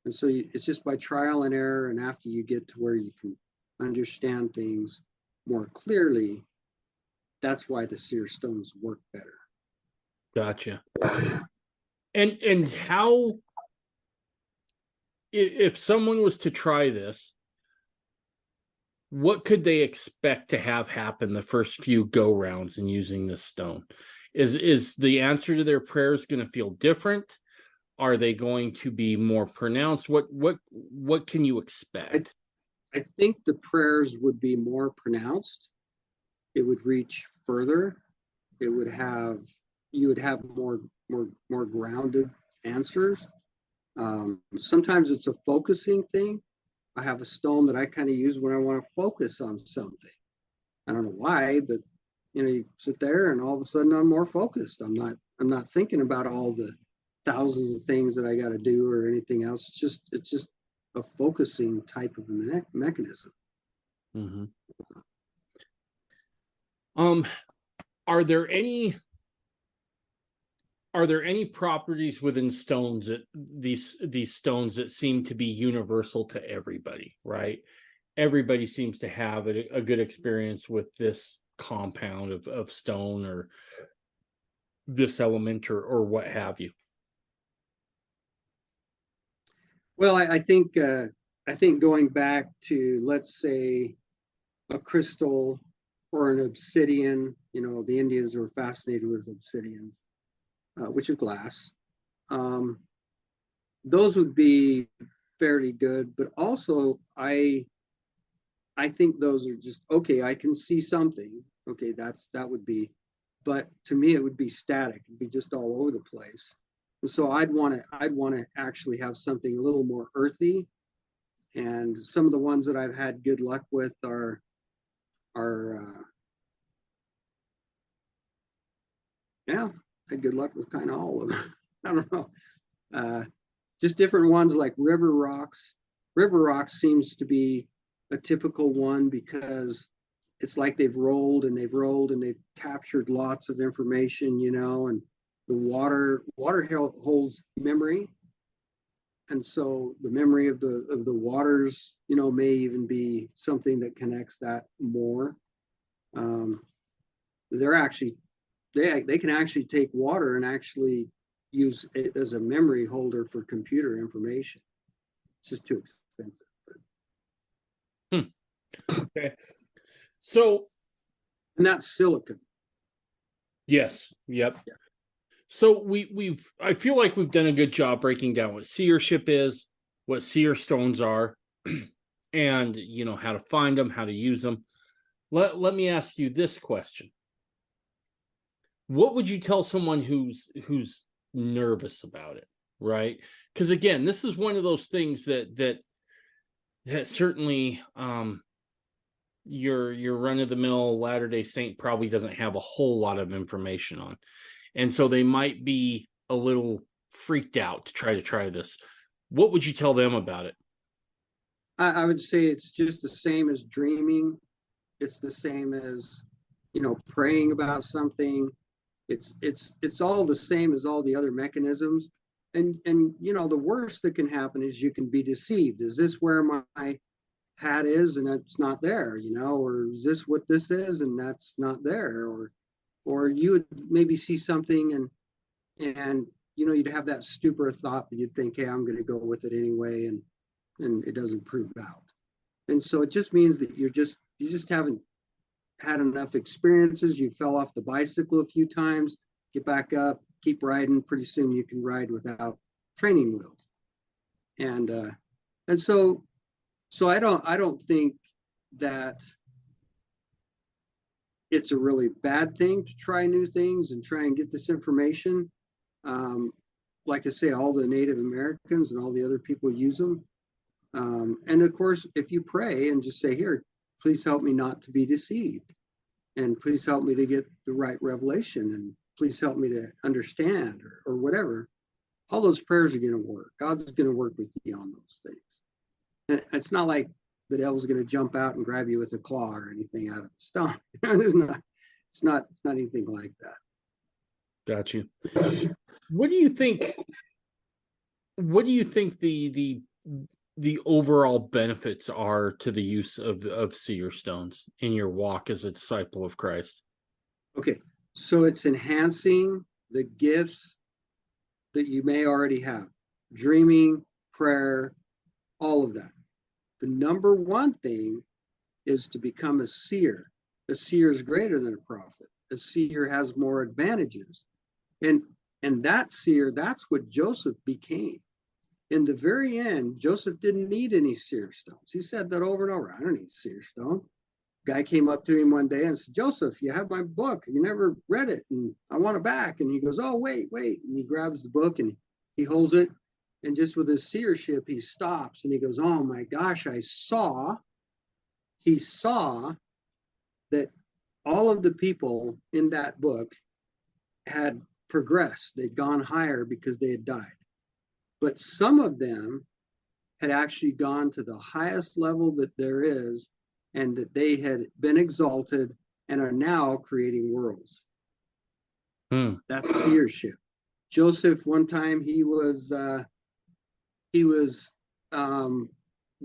so it's just by trial and error, and after you get to where you can understand things more clearly, that's why the seer stones work better. Gotcha. And how, if someone was to try this, what could they expect to have happen the first few go rounds in using this stone? Is the answer to their prayers going to feel different? Are they going to be more pronounced? What can you expect? I think the prayers would be more pronounced. It would reach further. You would have more grounded answers. Sometimes it's a focusing thing. I have a stone that I kind of use when I want to focus on something. I don't know why, but you sit there and all of a sudden I'm more focused. I'm not thinking about all the thousands of things that I got to do or anything else. It's just a focusing type of mechanism. Mm-hmm. Are there any properties within stones that these stones that seem to be universal to everybody, right? Everybody seems to have a good experience with this compound of stone or this element or what have you. Well, I think going back to, let's say, a crystal or an obsidian, the Indians were fascinated with obsidians, which is glass. Those would be fairly good, but also I think those are just okay. I can see something. Okay, that would be, but to me it would be static. It'd be just all over the place. And so I'd want to actually have something a little more earthy. And some of the ones that I've had good luck with are yeah, I had good luck with kind of all of them. I don't know. Just different ones like river rocks. River rocks seems to be a typical one because it's like they've rolled and they've rolled and they've captured lots of information, and the water holds memory. And so the memory of the waters, may even be something that connects that more. They're actually they can actually take water and actually use it as a memory holder for computer information. It's just too expensive. Okay. So, and that's silicon. Yes. Yep. Yeah. So I feel like we've done a good job breaking down what seership is, what seer stones are, and how to find them, how to use them. Let me ask you this question. What would you tell someone who's nervous about it, right? Because again, this is one of those things that certainly your run-of-the-mill Latter-day Saint probably doesn't have a whole lot of information on. And so they might be a little freaked out to try this. What would you tell them about it? I would say it's just the same as dreaming. It's the same as, praying about something. It's all the same as all the other mechanisms. And the worst that can happen is you can be deceived. Is this where my hat is and it's not there, or is this what this is and that's not there? Or you would maybe see something and you'd have that stupor thought, but you'd think, hey, I'm going to go with it anyway, and it doesn't prove out. And so it just means that you just haven't had enough experiences. You fell off the bicycle a few times, get back up, keep riding. Pretty soon you can ride without training wheels. And so I don't think that it's a really bad thing to try new things and try and get this information. Like I say, all the Native Americans and all the other people use them. And of course, if you pray and just say, here, please help me not to be deceived. And please help me to get the right revelation. And please help me to understand or whatever. All those prayers are going to work. God's going to work with you on those things. And it's not like the devil's going to jump out and grab you with a claw or anything out of the stone. It's not anything like that. Got you. What do you think the overall benefits are to the use of seer stones in your walk as a disciple of Christ? Okay, so it's enhancing the gifts that you may already have. Dreaming, prayer, all of that. The number one thing is to become a seer. A seer is greater than a prophet. A seer has more advantages. And that seer, that's what Joseph became. In the very end, Joseph didn't need any seer stones. He said that over and over. I don't need a seer stone. Guy came up to him one day and said, Joseph, you have my book. You never read it, and I want it back. And he goes, oh, wait. And he grabs the book and he holds it. And just with his seership, he stops and he goes, oh my gosh, he saw that all of the people in that book had progressed. They'd gone higher because they had died. But some of them had actually gone to the highest level that there is, and that they had been exalted and are now creating worlds. That's seership. Joseph, one time he was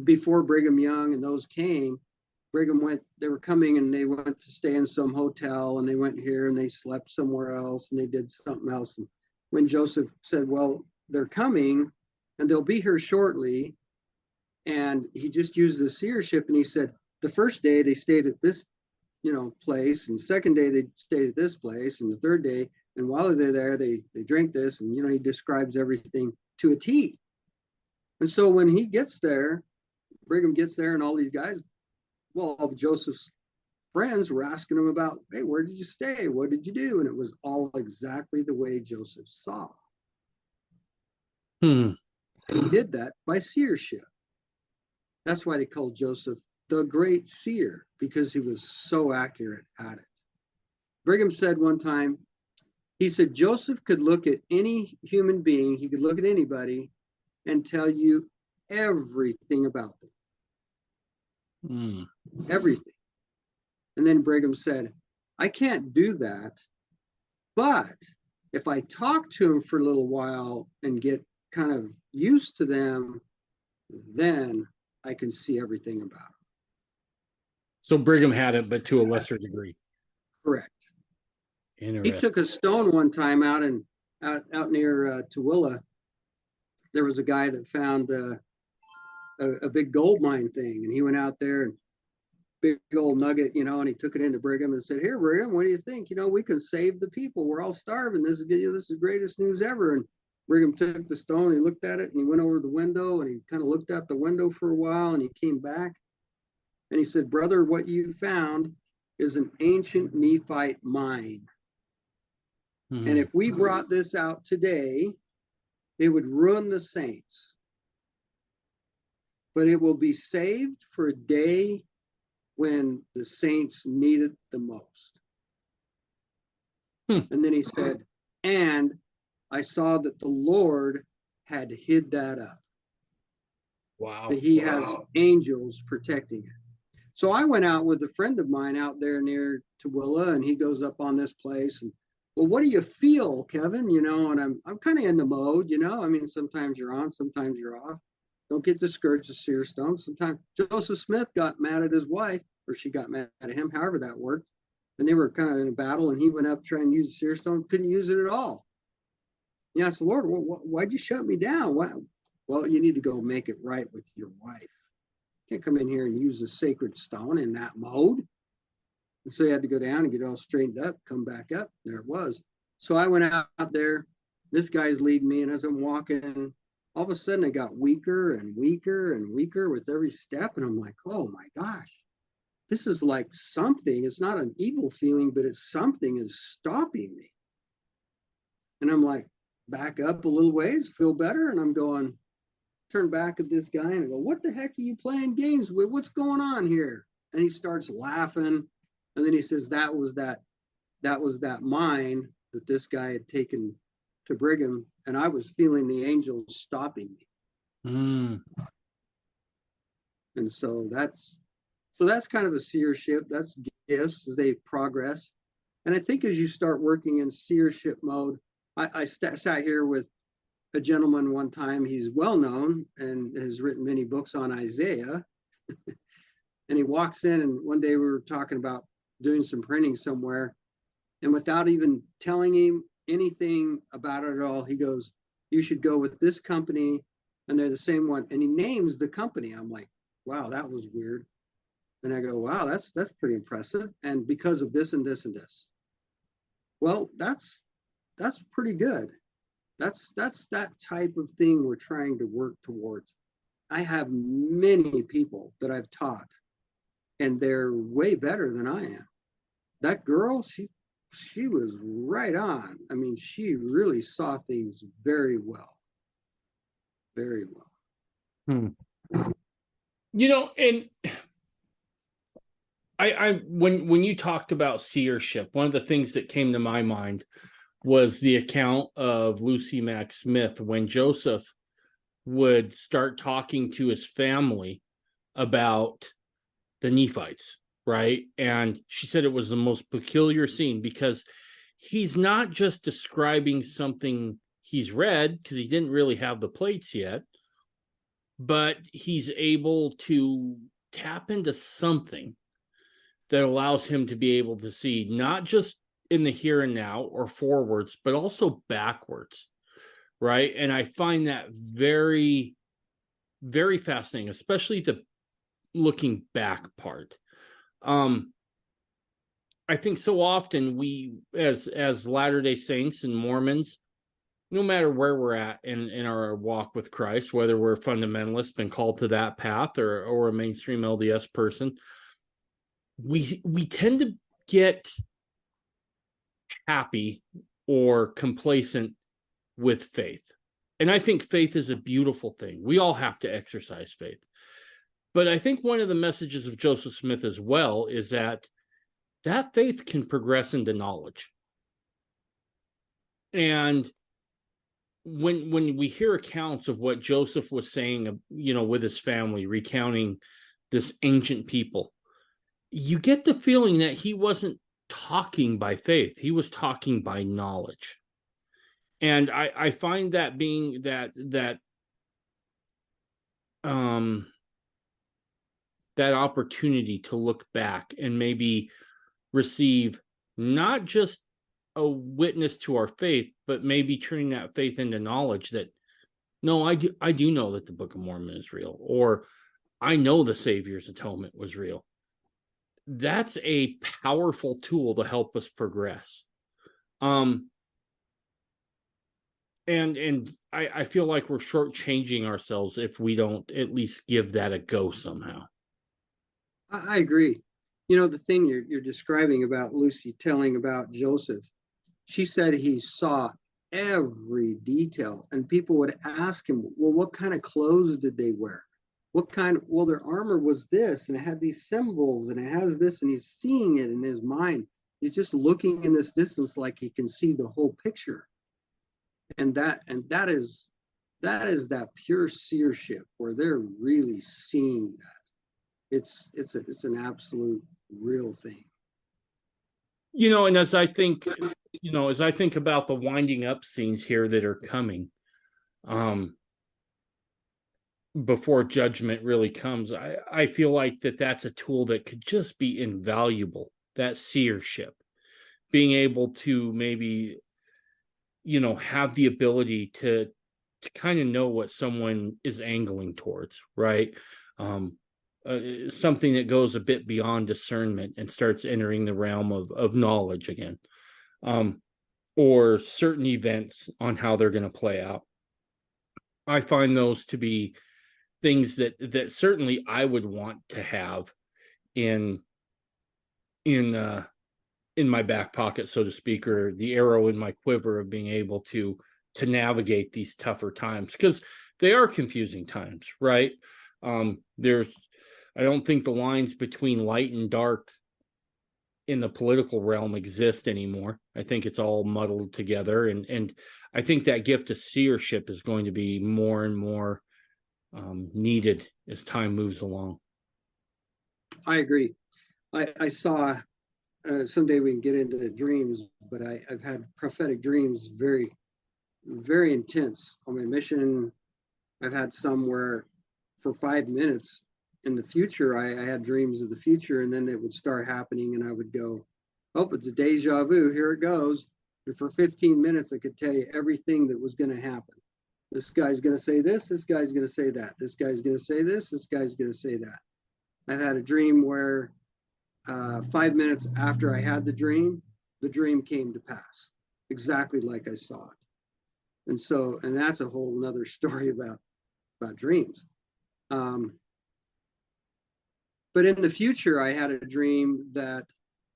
before Brigham Young and those came. They were coming and they went to stay in some hotel, and they went here and they slept somewhere else and they did something else. And when Joseph said, well, they're coming and they'll be here shortly, and he just used the seership, and he said, the first day they stayed at this, place, and second day they stayed at this place, and the third day, and while they're there, they drink this, and he describes everything to a T. And so when he gets there, Brigham gets there, and all these guys, well, all of Joseph's friends were asking him about, hey, where did you stay? What did you do? And it was all exactly the way Joseph saw. And he did that by seership. That's why they called Joseph the great seer, because he was so accurate at it. Brigham said one time, he said, Joseph could look at any human being, he could look at anybody and tell you everything about them. everything. And then Brigham said, I can't do that, but if I talk to them for a little while and get kind of used to them, then I can see everything about them. So Brigham had it, but to a lesser degree. Correct. Interesting. He took a stone one time out near Tooele. There was a guy that found a big gold mine thing, and he went out there and big old nugget, and he took it into Brigham and said, "Here, Brigham, what do you think? We can save the people. We're all starving. This is the greatest news ever." And Brigham took the stone, he looked at it, and he went over the window, and he kind of looked out the window for a while, and he came back, and he said, "Brother, what you found is an ancient Nephite mine. Mm-hmm. And if we brought this out today, it would ruin the saints. But it will be saved for a day when the saints need it the most." And then he said, "And I saw that the Lord had hid that up." Wow. That he has angels protecting it. So I went out with a friend of mine out there near Tooele, and he goes up on this place and, "Well, what do you feel, Kevin?" And I'm kind of in the mode, I mean, sometimes you're on, sometimes you're off. Don't get discouraged with seer stones. Sometimes Joseph Smith got mad at his wife, or she got mad at him, however that worked. And they were kind of in a battle, and he went up trying to use a seer stone, couldn't use it at all. Yeah, I said, "Lord, why'd you shut me down?" Well, you need to go make it right with your wife. You can't come in here and use a sacred stone in that mode. And so you had to go down and get it all straightened up, come back up. There it was. So I went out there. This guy's leading me, and as I'm walking, all of a sudden I got weaker and weaker and weaker with every step. And I'm like, oh my gosh, this is like something. It's not an evil feeling, but it's something is stopping me. And I'm like, back up a little ways, feel better. And I'm going, turn back at this guy and I go, "What the heck are you playing games with? What's going on here?" And he starts laughing. And then he says, that was that mine that this guy had taken to Brigham, and I was feeling the angels stopping me. And so that's kind of a seership. That's gifts as they progress. And I think as you start working in seership mode, I sat here with a gentleman one time. He's well known and has written many books on Isaiah. And he walks in, and one day we were talking about doing some printing somewhere, and without even telling him anything about it at all, he goes, "You should go with this company, and they're the same one." And he names the company. I'm like, wow, that was weird. And I go, wow, that's pretty impressive. And because of this and this and this. Well, that's pretty good. That's that type of thing we're trying to work towards. I have many people that I've taught, and they're way better than I am. That girl, she was right on. I mean, she really saw things very well. Very well. And I when you talked about seership, one of the things that came to my mind was the account of Lucy Mack Smith when Joseph would start talking to his family about the Nephites, right? And she said it was the most peculiar scene because he's not just describing something he's read, because he didn't really have the plates yet, but he's able to tap into something that allows him to be able to see not just in the here and now or forwards, but also backwards, right? And I find that very, very fascinating, especially the looking back part. I think so often we, as Latter-day Saints and Mormons, no matter where we're at in our walk with Christ, whether we're fundamentalists, been called to that path, or a mainstream LDS person, we tend to get happy or complacent with faith. And I think faith is a beautiful thing. We all have to exercise faith. But I think one of the messages of Joseph Smith as well is that faith can progress into knowledge. And when we hear accounts of what Joseph was saying, with his family, recounting this ancient people, you get the feeling that he wasn't talking by faith. He was talking by knowledge. And I find that being that opportunity to look back and maybe receive not just a witness to our faith, but maybe turning that faith into knowledge that, no, I do know that the Book of Mormon is real, or I know the Savior's atonement was real. That's a powerful tool to help us progress. And I feel like we're shortchanging ourselves if we don't at least give that a go somehow. I agree. The thing you're describing about Lucy telling about Joseph, she said he saw every detail, and people would ask him, well, what kind of clothes did they wear? Well, their armor was this, and it had these symbols, and it has this, and he's seeing it in his mind. He's just looking in this distance like he can see the whole picture. And that is that pure seership where they're really seeing that. It's an absolute real thing. And as I think about the winding up scenes here that are coming, before judgment really comes, I feel like that's a tool that could just be invaluable, that seership, being able to maybe, have the ability to kind of know what someone is angling towards, right? Something that goes a bit beyond discernment and starts entering the realm of knowledge again, or certain events on how they're going to play out. I find those to be things that certainly I would want to have in my back pocket, so to speak, or the arrow in my quiver of being able to navigate these tougher times, because they are confusing times, right? I don't think the lines between light and dark in the political realm exist anymore. I think it's all muddled together, and I think that gift of seership is going to be more and more needed as time moves along. I agree. I saw, someday we can get into the dreams, but I've had prophetic dreams, very, very intense on my mission. I've had some where for 5 minutes in the future, I had dreams of the future, and then it would start happening, and I would go, oh, it's a deja vu, here it goes. And for 15 minutes, I could tell you everything that was going to happen. This guy's going to say this guy's going to say that, this guy's going to say this guy's going to say that. I've had a dream where 5 minutes after I had the dream came to pass, exactly like I saw it. And that's a whole nother story about dreams. But in the future, I had a dream that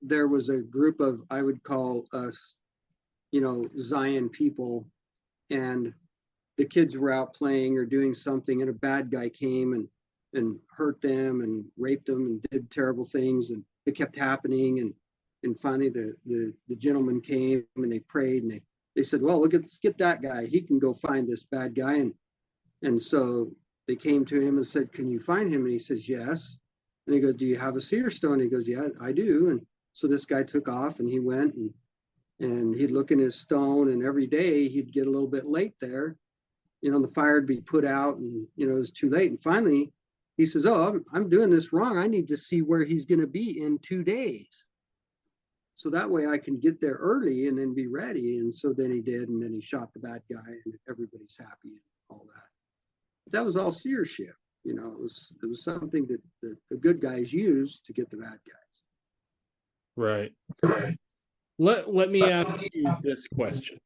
there was a group of, I would call us, Zion people, and the kids were out playing or doing something, and a bad guy came and hurt them and raped them and did terrible things, and it kept happening. And finally the gentleman came and they prayed, and they said, well, let's get that guy. He can go find this bad guy. And so they came to him and said, can you find him? And he says, yes. And he goes, do you have a seer stone? He goes, yeah, I do. And so this guy took off and he went and he'd look in his stone, and every day he'd get a little bit late there. The fire would be put out, and it was too late. And finally he says, oh, I'm doing this wrong. I need to see where he's going to be in 2 days, so that way I can get there early and then be ready. And so then he did, and then he shot the bad guy, and everybody's happy and all that. But that was all seership. It was something that the good guys used to get the bad guys. Right. Let me ask you this question.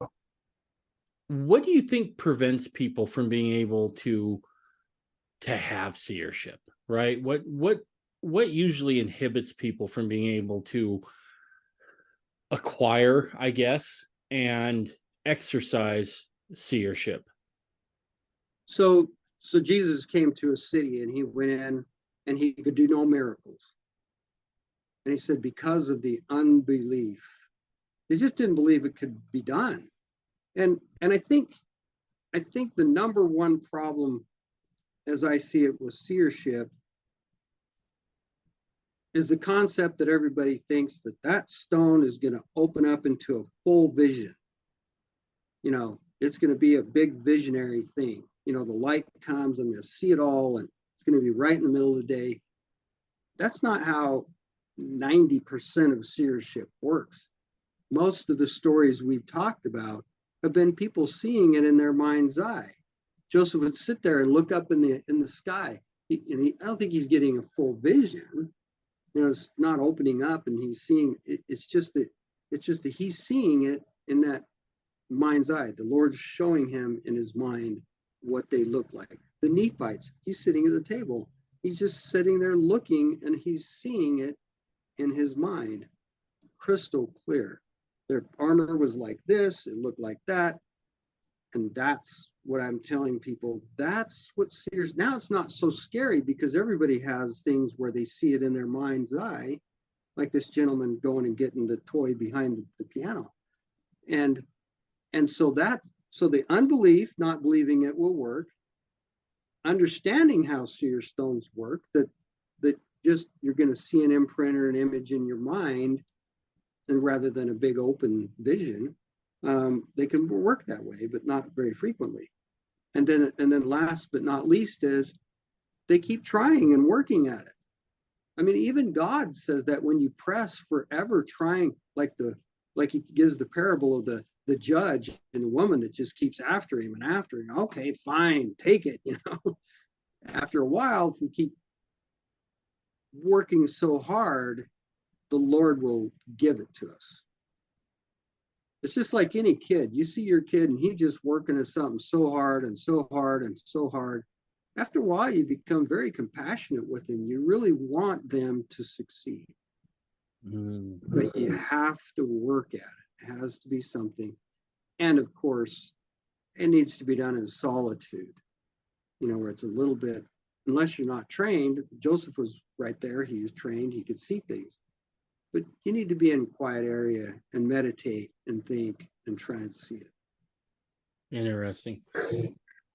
What do you think prevents people from being able to have seership, right? What usually inhibits people from being able to acquire, I guess, and exercise seership? So Jesus came to a city, and he went in and he could do no miracles. And he said, because of the unbelief, they just didn't believe it could be done. And I think the number one problem, as I see it, with seership is the concept that everybody thinks that that stone is going to open up into a full vision. You know, it's going to be a big visionary thing. You know, the light comes, I'm going to see it all, and it's going to be right in the middle of the day. That's not how 90% of seership works. Most of the stories we've talked about have been people seeing it in their mind's eye. Joseph would sit there and look up in the sky. I don't think he's getting a full vision. You know, it's not opening up and he's seeing it. It's just that he's seeing it in that mind's eye. The Lord's showing him in his mind what they look like. The Nephites, he's sitting at the table. He's just sitting there looking and he's seeing it in his mind, crystal clear. Their armor was like this, it looked like that. And that's what I'm telling people. That's what seers, now it's not so scary because everybody has things where they see it in their mind's eye, like this gentleman going and getting the toy behind the piano. And so the unbelief, not believing it will work, understanding how seer stones work, that just you're going to see an imprint or an image in your mind, and rather than a big open vision, they can work that way, but not very frequently. And then last but not least is they keep trying and working at it. I mean, even God says that when you press forever trying, like he gives the parable of the judge and the woman that just keeps after him and after him. Okay, fine, take it. You know, after a while, if we keep working so hard, the Lord will give it to us. It's just like any kid. You see your kid and he's just working at something so hard and so hard and so hard. After a while, you become very compassionate with them. You really want them to succeed. But you have to work at it. It has to be something. And of course, it needs to be done in solitude, you know, where it's a little bit, unless you're not trained. Joseph was right there. He was trained. He could see things. But you need to be in a quiet area and meditate and think and try and see it. Interesting.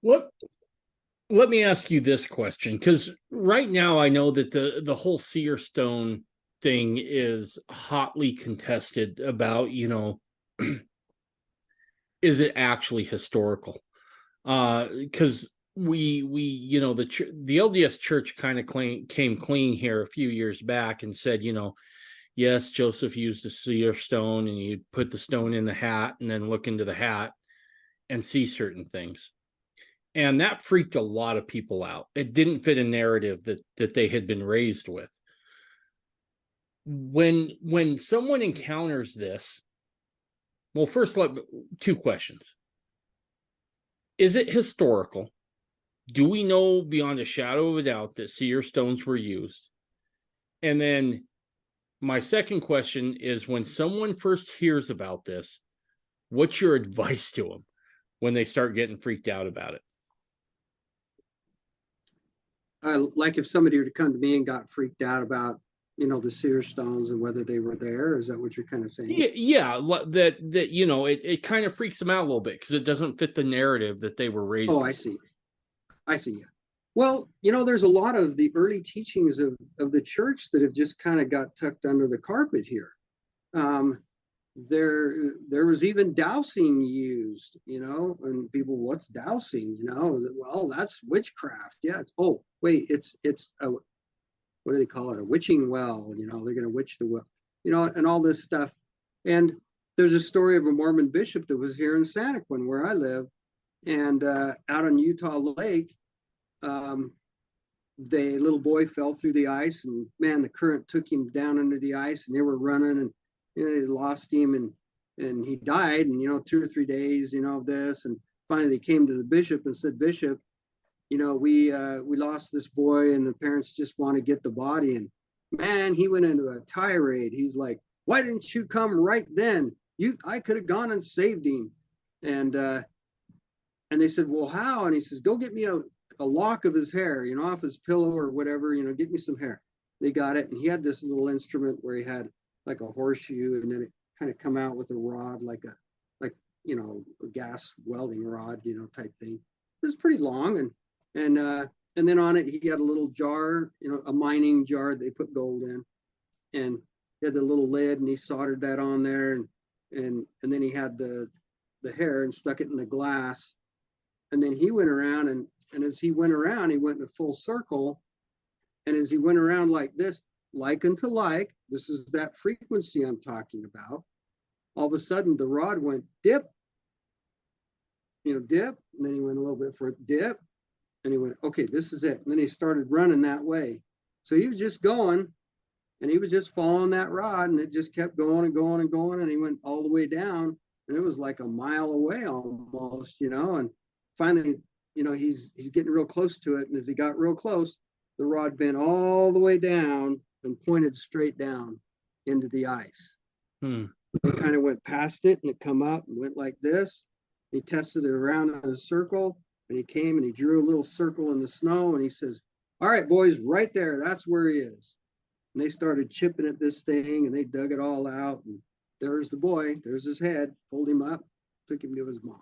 Let me ask you this question, because right now I know that the whole seer stone thing is hotly contested about, you know, is it actually historical? Because we you know, the LDS Church kind of came clean here a few years back and said, you know, yes, Joseph used a seer stone and you'd put the stone in the hat and then look into the hat and see certain things. And that freaked a lot of people out. It didn't fit a narrative that they had been raised with. When someone encounters this, well, first, two questions. Is it historical? Do we know beyond a shadow of a doubt that seer stones were used? And then my second question is, when someone first hears about this, what's your advice to them when they start getting freaked out about it? Like if somebody were to come to me and got freaked out about, you know, the seer stones and whether they were there, is that what you're kind of saying? Yeah, that you know, it kind of freaks them out a little bit because it doesn't fit the narrative that they were raised with. I see. Yeah. Well, you know, there's a lot of the early teachings of the church that have just kind of got tucked under the carpet here. There was even dowsing used, you know, and people, what's dowsing? You know, well, that's witchcraft. Yeah, it's a, what do they call it? A witching well. You know, they're going to witch the well, you know, and all this stuff. And there's a story of a Mormon bishop that was here in Santaquin, where I live, and out on Utah Lake, the little boy fell through the ice, and man, the current took him down under the ice, and they were running, and you know, they lost him, and he died, and you know, 2 or 3 days, you know, of this, and finally they came to the bishop and said, Bishop, you know, we lost this boy, and the parents just want to get the body. And man, he went into a tirade. He's like, why didn't you come right then? I could have gone and saved him. And they said, well, how? And he says, go get me a lock of his hair, you know, off his pillow or whatever, you know, get me some hair. They got it, and he had this little instrument where he had like a horseshoe, and then it kind of come out with a rod, like you know, a gas welding rod, you know, type thing. It was pretty long, and then on it he had a little jar, you know, a mining jar they put gold in, and he had the little lid, and he soldered that on there, and then he had the hair and stuck it in the glass, and then he went around, and as he went around, he went in a full circle, and as he went around like this, like unto like, this is that frequency I'm talking about. All of a sudden, the rod went dip, dip, and then he went a little bit further, dip, and he went, okay, this is it. And then he started running that way. So he was just going, and he was just following that rod, and it just kept going and going and going, and he went all the way down, and it was like a mile away almost, and finally, he's getting real close to it, and as he got real close, the rod bent all the way down and pointed straight down into the ice. It kind of went past it, and it come up and went like this. He tested it around in a circle, and he came and he drew a little circle in the snow, and he says, all right, boys, right there, that's where he is. And they started chipping at this thing, and they dug it all out, and there's the boy, there's his head, pulled him up, took him to his mom.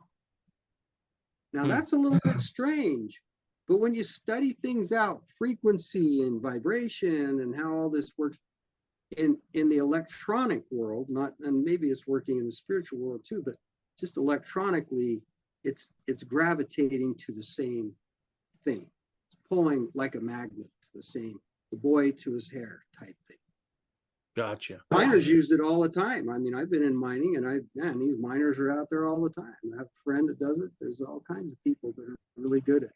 Now that's a little bit strange, but when you study things out, frequency and vibration and how all this works in the electronic world, and maybe it's working in the spiritual world too, but just electronically, it's gravitating to the same thing. It's pulling like a magnet to the boy to his hair type thing. Gotcha. Miners used it all the time. I mean, I've been in mining, and these miners are out there all the time. I have a friend that does it. There's all kinds of people that are really good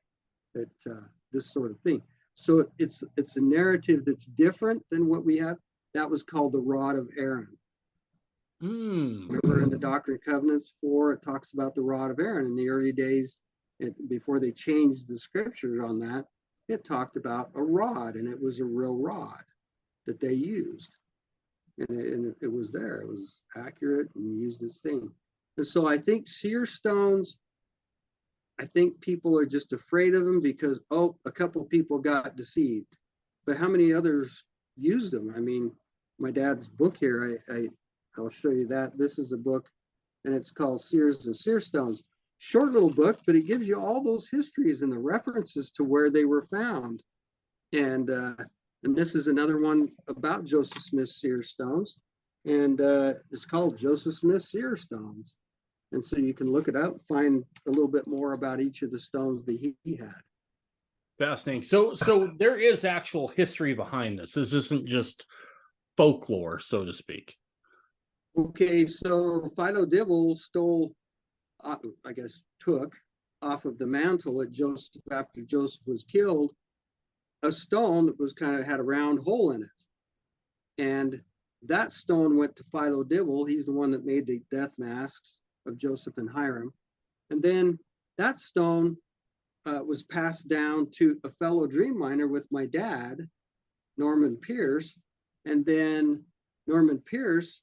at this sort of thing. So it's a narrative that's different than what we have. That was called the rod of Aaron. Remember in the Doctrine and Covenants 4, it talks about the rod of Aaron. In the early days, before they changed the scriptures on that, it talked about a rod, and it was a real rod that they used. And it was there. It was accurate and used this thing. And so I think seer stones, I think people are just afraid of them because, a couple of people got deceived. But how many others used them? I mean, my dad's book here, I'll show you that. This is a book, and it's called Seers and Seer Stones. Short little book, but it gives you all those histories and the references to where they were found. And this is another one about Joseph Smith's seer stones, and it's called Joseph Smith's Seer Stones. And so you can look it up, find a little bit more about each of the stones that he had. Fascinating. So there is actual history behind this. This isn't just folklore, so to speak. Okay, so Philo Dibble stole, took off of the mantle at Joseph after Joseph was killed, a stone that was had a round hole in it. And that stone went to Philo Dibble. He's the one that made the death masks of Joseph and Hiram. And then that stone was passed down to a fellow dream miner with my dad, Norman Pierce. And then Norman Pierce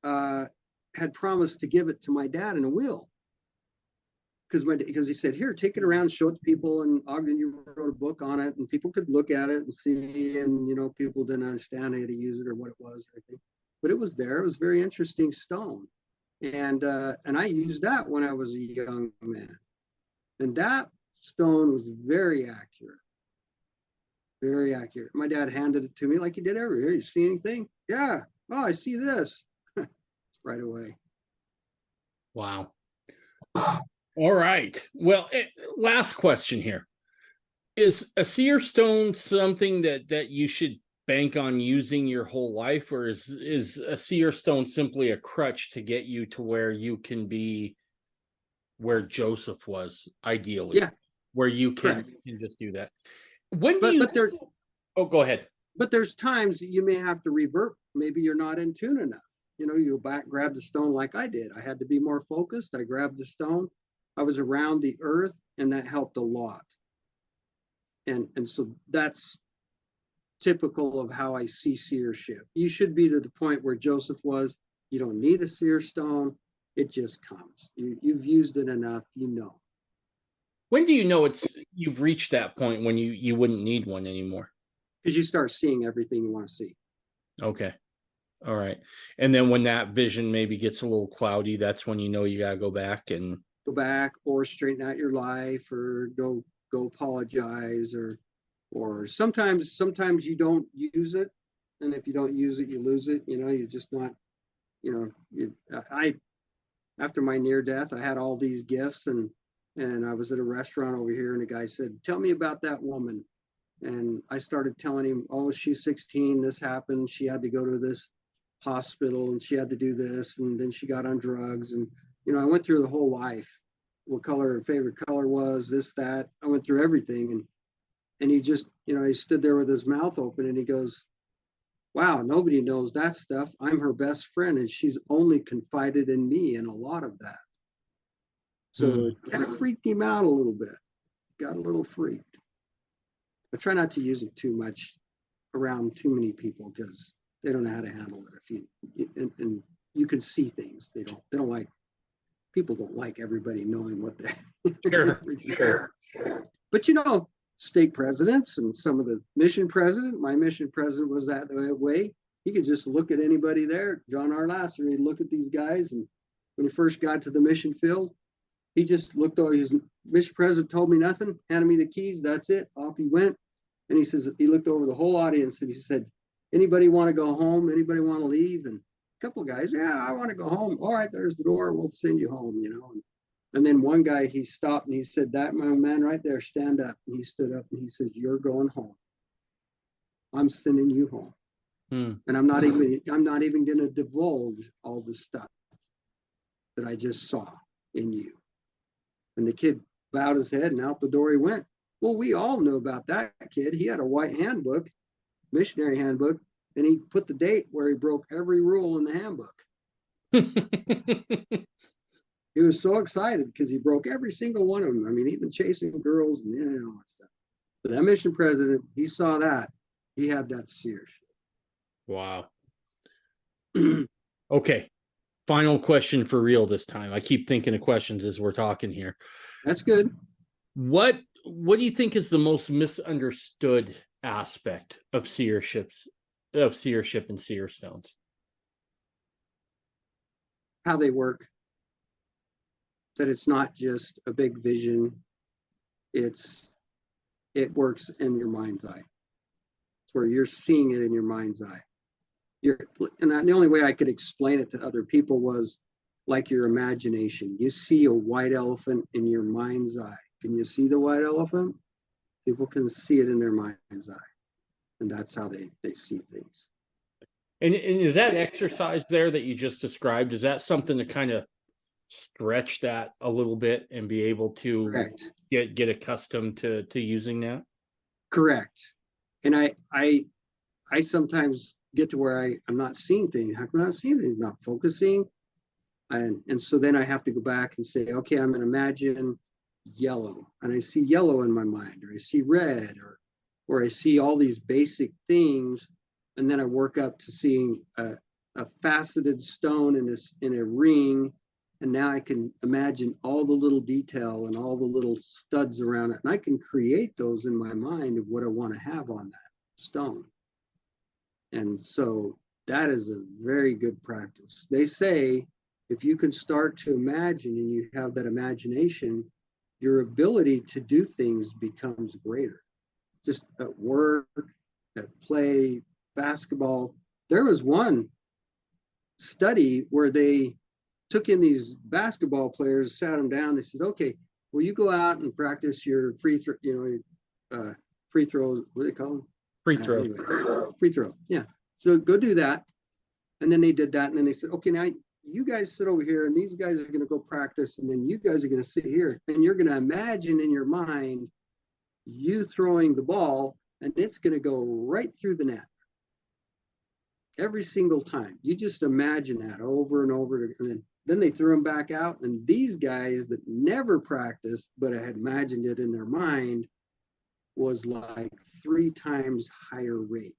had promised to give it to my dad in a will. Because he said, here, take it around, show it to people. And Ogden, you wrote a book on it, and people could look at it and see, and people didn't understand how to use it or what it was or anything. But it was there. It was a very interesting stone. And I used that when I was a young man. And that stone was very accurate. Very accurate. My dad handed it to me like he did every year. You see anything? Yeah. Oh, I see this. Right away. Wow. All right. Well, last question here. Is a seer stone something that you should bank on using your whole life, or is a seer stone simply a crutch to get you to where you can be where Joseph was, ideally? Yeah. Where you can just do that. When do go ahead. But there's times you may have to revert. Maybe you're not in tune enough. You go back, grab the stone like I did. I had to be more focused. I grabbed the stone. I was around the earth, and that helped a lot. And so that's typical of how I see seership. You should be to the point where Joseph was. You don't need a seer stone. It just comes. You've used it enough, When do you know you've reached that point when you wouldn't need one anymore? Because you start seeing everything you want to see. Okay. All right. And then when that vision maybe gets a little cloudy, that's when you know you got to go back or straighten out your life, or go apologize, or sometimes you don't use it and if you don't use it, you lose it. You know, you're just not, you know, after my near death, I had all these gifts, and I was at a restaurant over here, and the guy said, "Tell me about that woman." And I started telling him, "Oh, she's 16. This happened. She had to go to this hospital, and she had to do this, and then she got on drugs." And you know, I went through the whole life, what color her favorite color was, this, that. I went through everything, and he just, you know, he stood there with his mouth open, and he goes, "Wow, nobody knows that stuff. I'm her best friend, and she's only confided in me in a lot of that." So it kind of freaked him out a little bit. Got a little freaked. I try not to use it too much around too many people because they don't know how to handle it. If you and you can see things, they don't like, people don't like everybody knowing what they Sure. But you know, state presidents and some of the mission president, my mission president was that way. He could just look at anybody there. John R. Lasser, he'd look at these guys, and when he first got to the mission field, he just looked over. His mission president told me nothing, handed me the keys, that's it. Off he went. And he says, he looked over the whole audience and he said, "Anybody want to go home? Anybody want to leave?" And a couple of guys, "Yeah, I want to go home." "All right, there's the door. We'll send you home," you know. And then one guy, he stopped and he said, "That man right there, stand up." And he stood up and he says, "You're going home. I'm sending you home." And I'm not even going to divulge all the stuff that I just saw in you. And the kid bowed his head and out the door he went. Well, we all knew about that kid. He had a white handbook, missionary handbook, and he put the date where he broke every rule in the handbook. He was so excited because he broke every single one of them. I mean, even chasing girls and all that stuff. But that mission president, he saw that. He had that seership. Wow. Okay. Final question for real this time. I keep thinking of questions as we're talking here. That's good. What do you think is the most misunderstood aspect of seership and seer stones? How they work. That it's not just a big vision. It works in your mind's eye. It's where you're seeing it in your mind's eye. And the only way I could explain it to other people was like your imagination. You see a white elephant in your mind's eye. Can you see the white elephant? People can see it in their mind's eye. And that's how they see things. And is that exercise there that you just described, is that something to kind of stretch that a little bit and be able to Correct. get accustomed to using that? Correct. And I sometimes get to where I'm not seeing things. How come I'm not seeing things? Not focusing. And so then I have to go back and say, okay, I'm going to imagine yellow. And I see yellow in my mind, or I see red, or I see all these basic things. And then I work up to seeing a faceted stone in a ring. And now I can imagine all the little detail and all the little studs around it. And I can create those in my mind of what I want to have on that stone. And so that is a very good practice. They say if you can start to imagine and you have that imagination, your ability to do things becomes greater. Just at work, at play, basketball. There was one study where they took in these basketball players, sat them down. They said, "Okay, well, you go out and practice your free throws. What do they call them? Free throw. Anyway, free throw. Yeah. So go do that." And then they did that. And then they said, "Okay, now you guys sit over here and these guys are going to go practice. And then you guys are going to sit here and you're going to imagine in your mind you throwing the ball and it's going to go right through the net. Every single time. You just imagine that over and over. And then they threw them back out. And these guys that never practiced, but had imagined it in their mind, was like 3 times higher rate.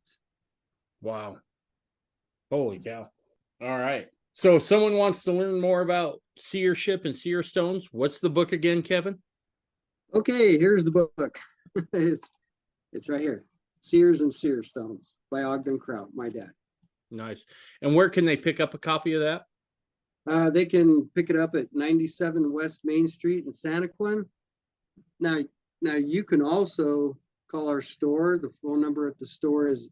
Wow. Holy cow. All right. So if someone wants to learn more about seership and seer stones, what's the book again, Kevin? Okay, here's the book. It's right here. Seers and Seer Stones by Kevin Kraut, my dad. Nice. And where can they pick up a copy of that? They can pick it up at 97 West Main Street in Santaquin. Now you can also call our store. The phone number at the store is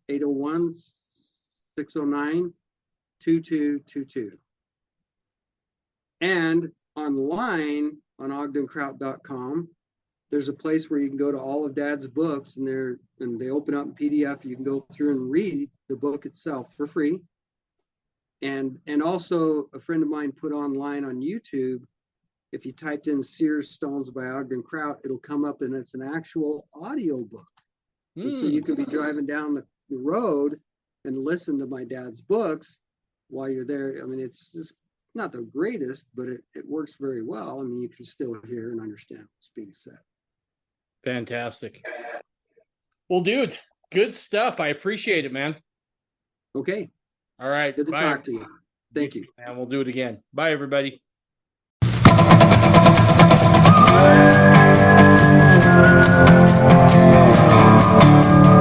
609-2222. And online on ogdenkraut.com, there's a place where you can go to all of Dad's books, and they open up in PDF. You can go through and read the book itself for free. And also a friend of mine put online on YouTube, if you typed in Seer Stones by Ogden Kraut, it'll come up, and it's an actual audio book. And so you could be driving down the road and listen to my dad's books while you're there. I mean, it's not the greatest, but it works very well. I mean, you can still hear and understand what's being said. Fantastic. Well, dude, good stuff. I appreciate it, man. Okay. All right. Good to talk to you. Thank you. And we'll do it again. Bye, everybody. Thank you.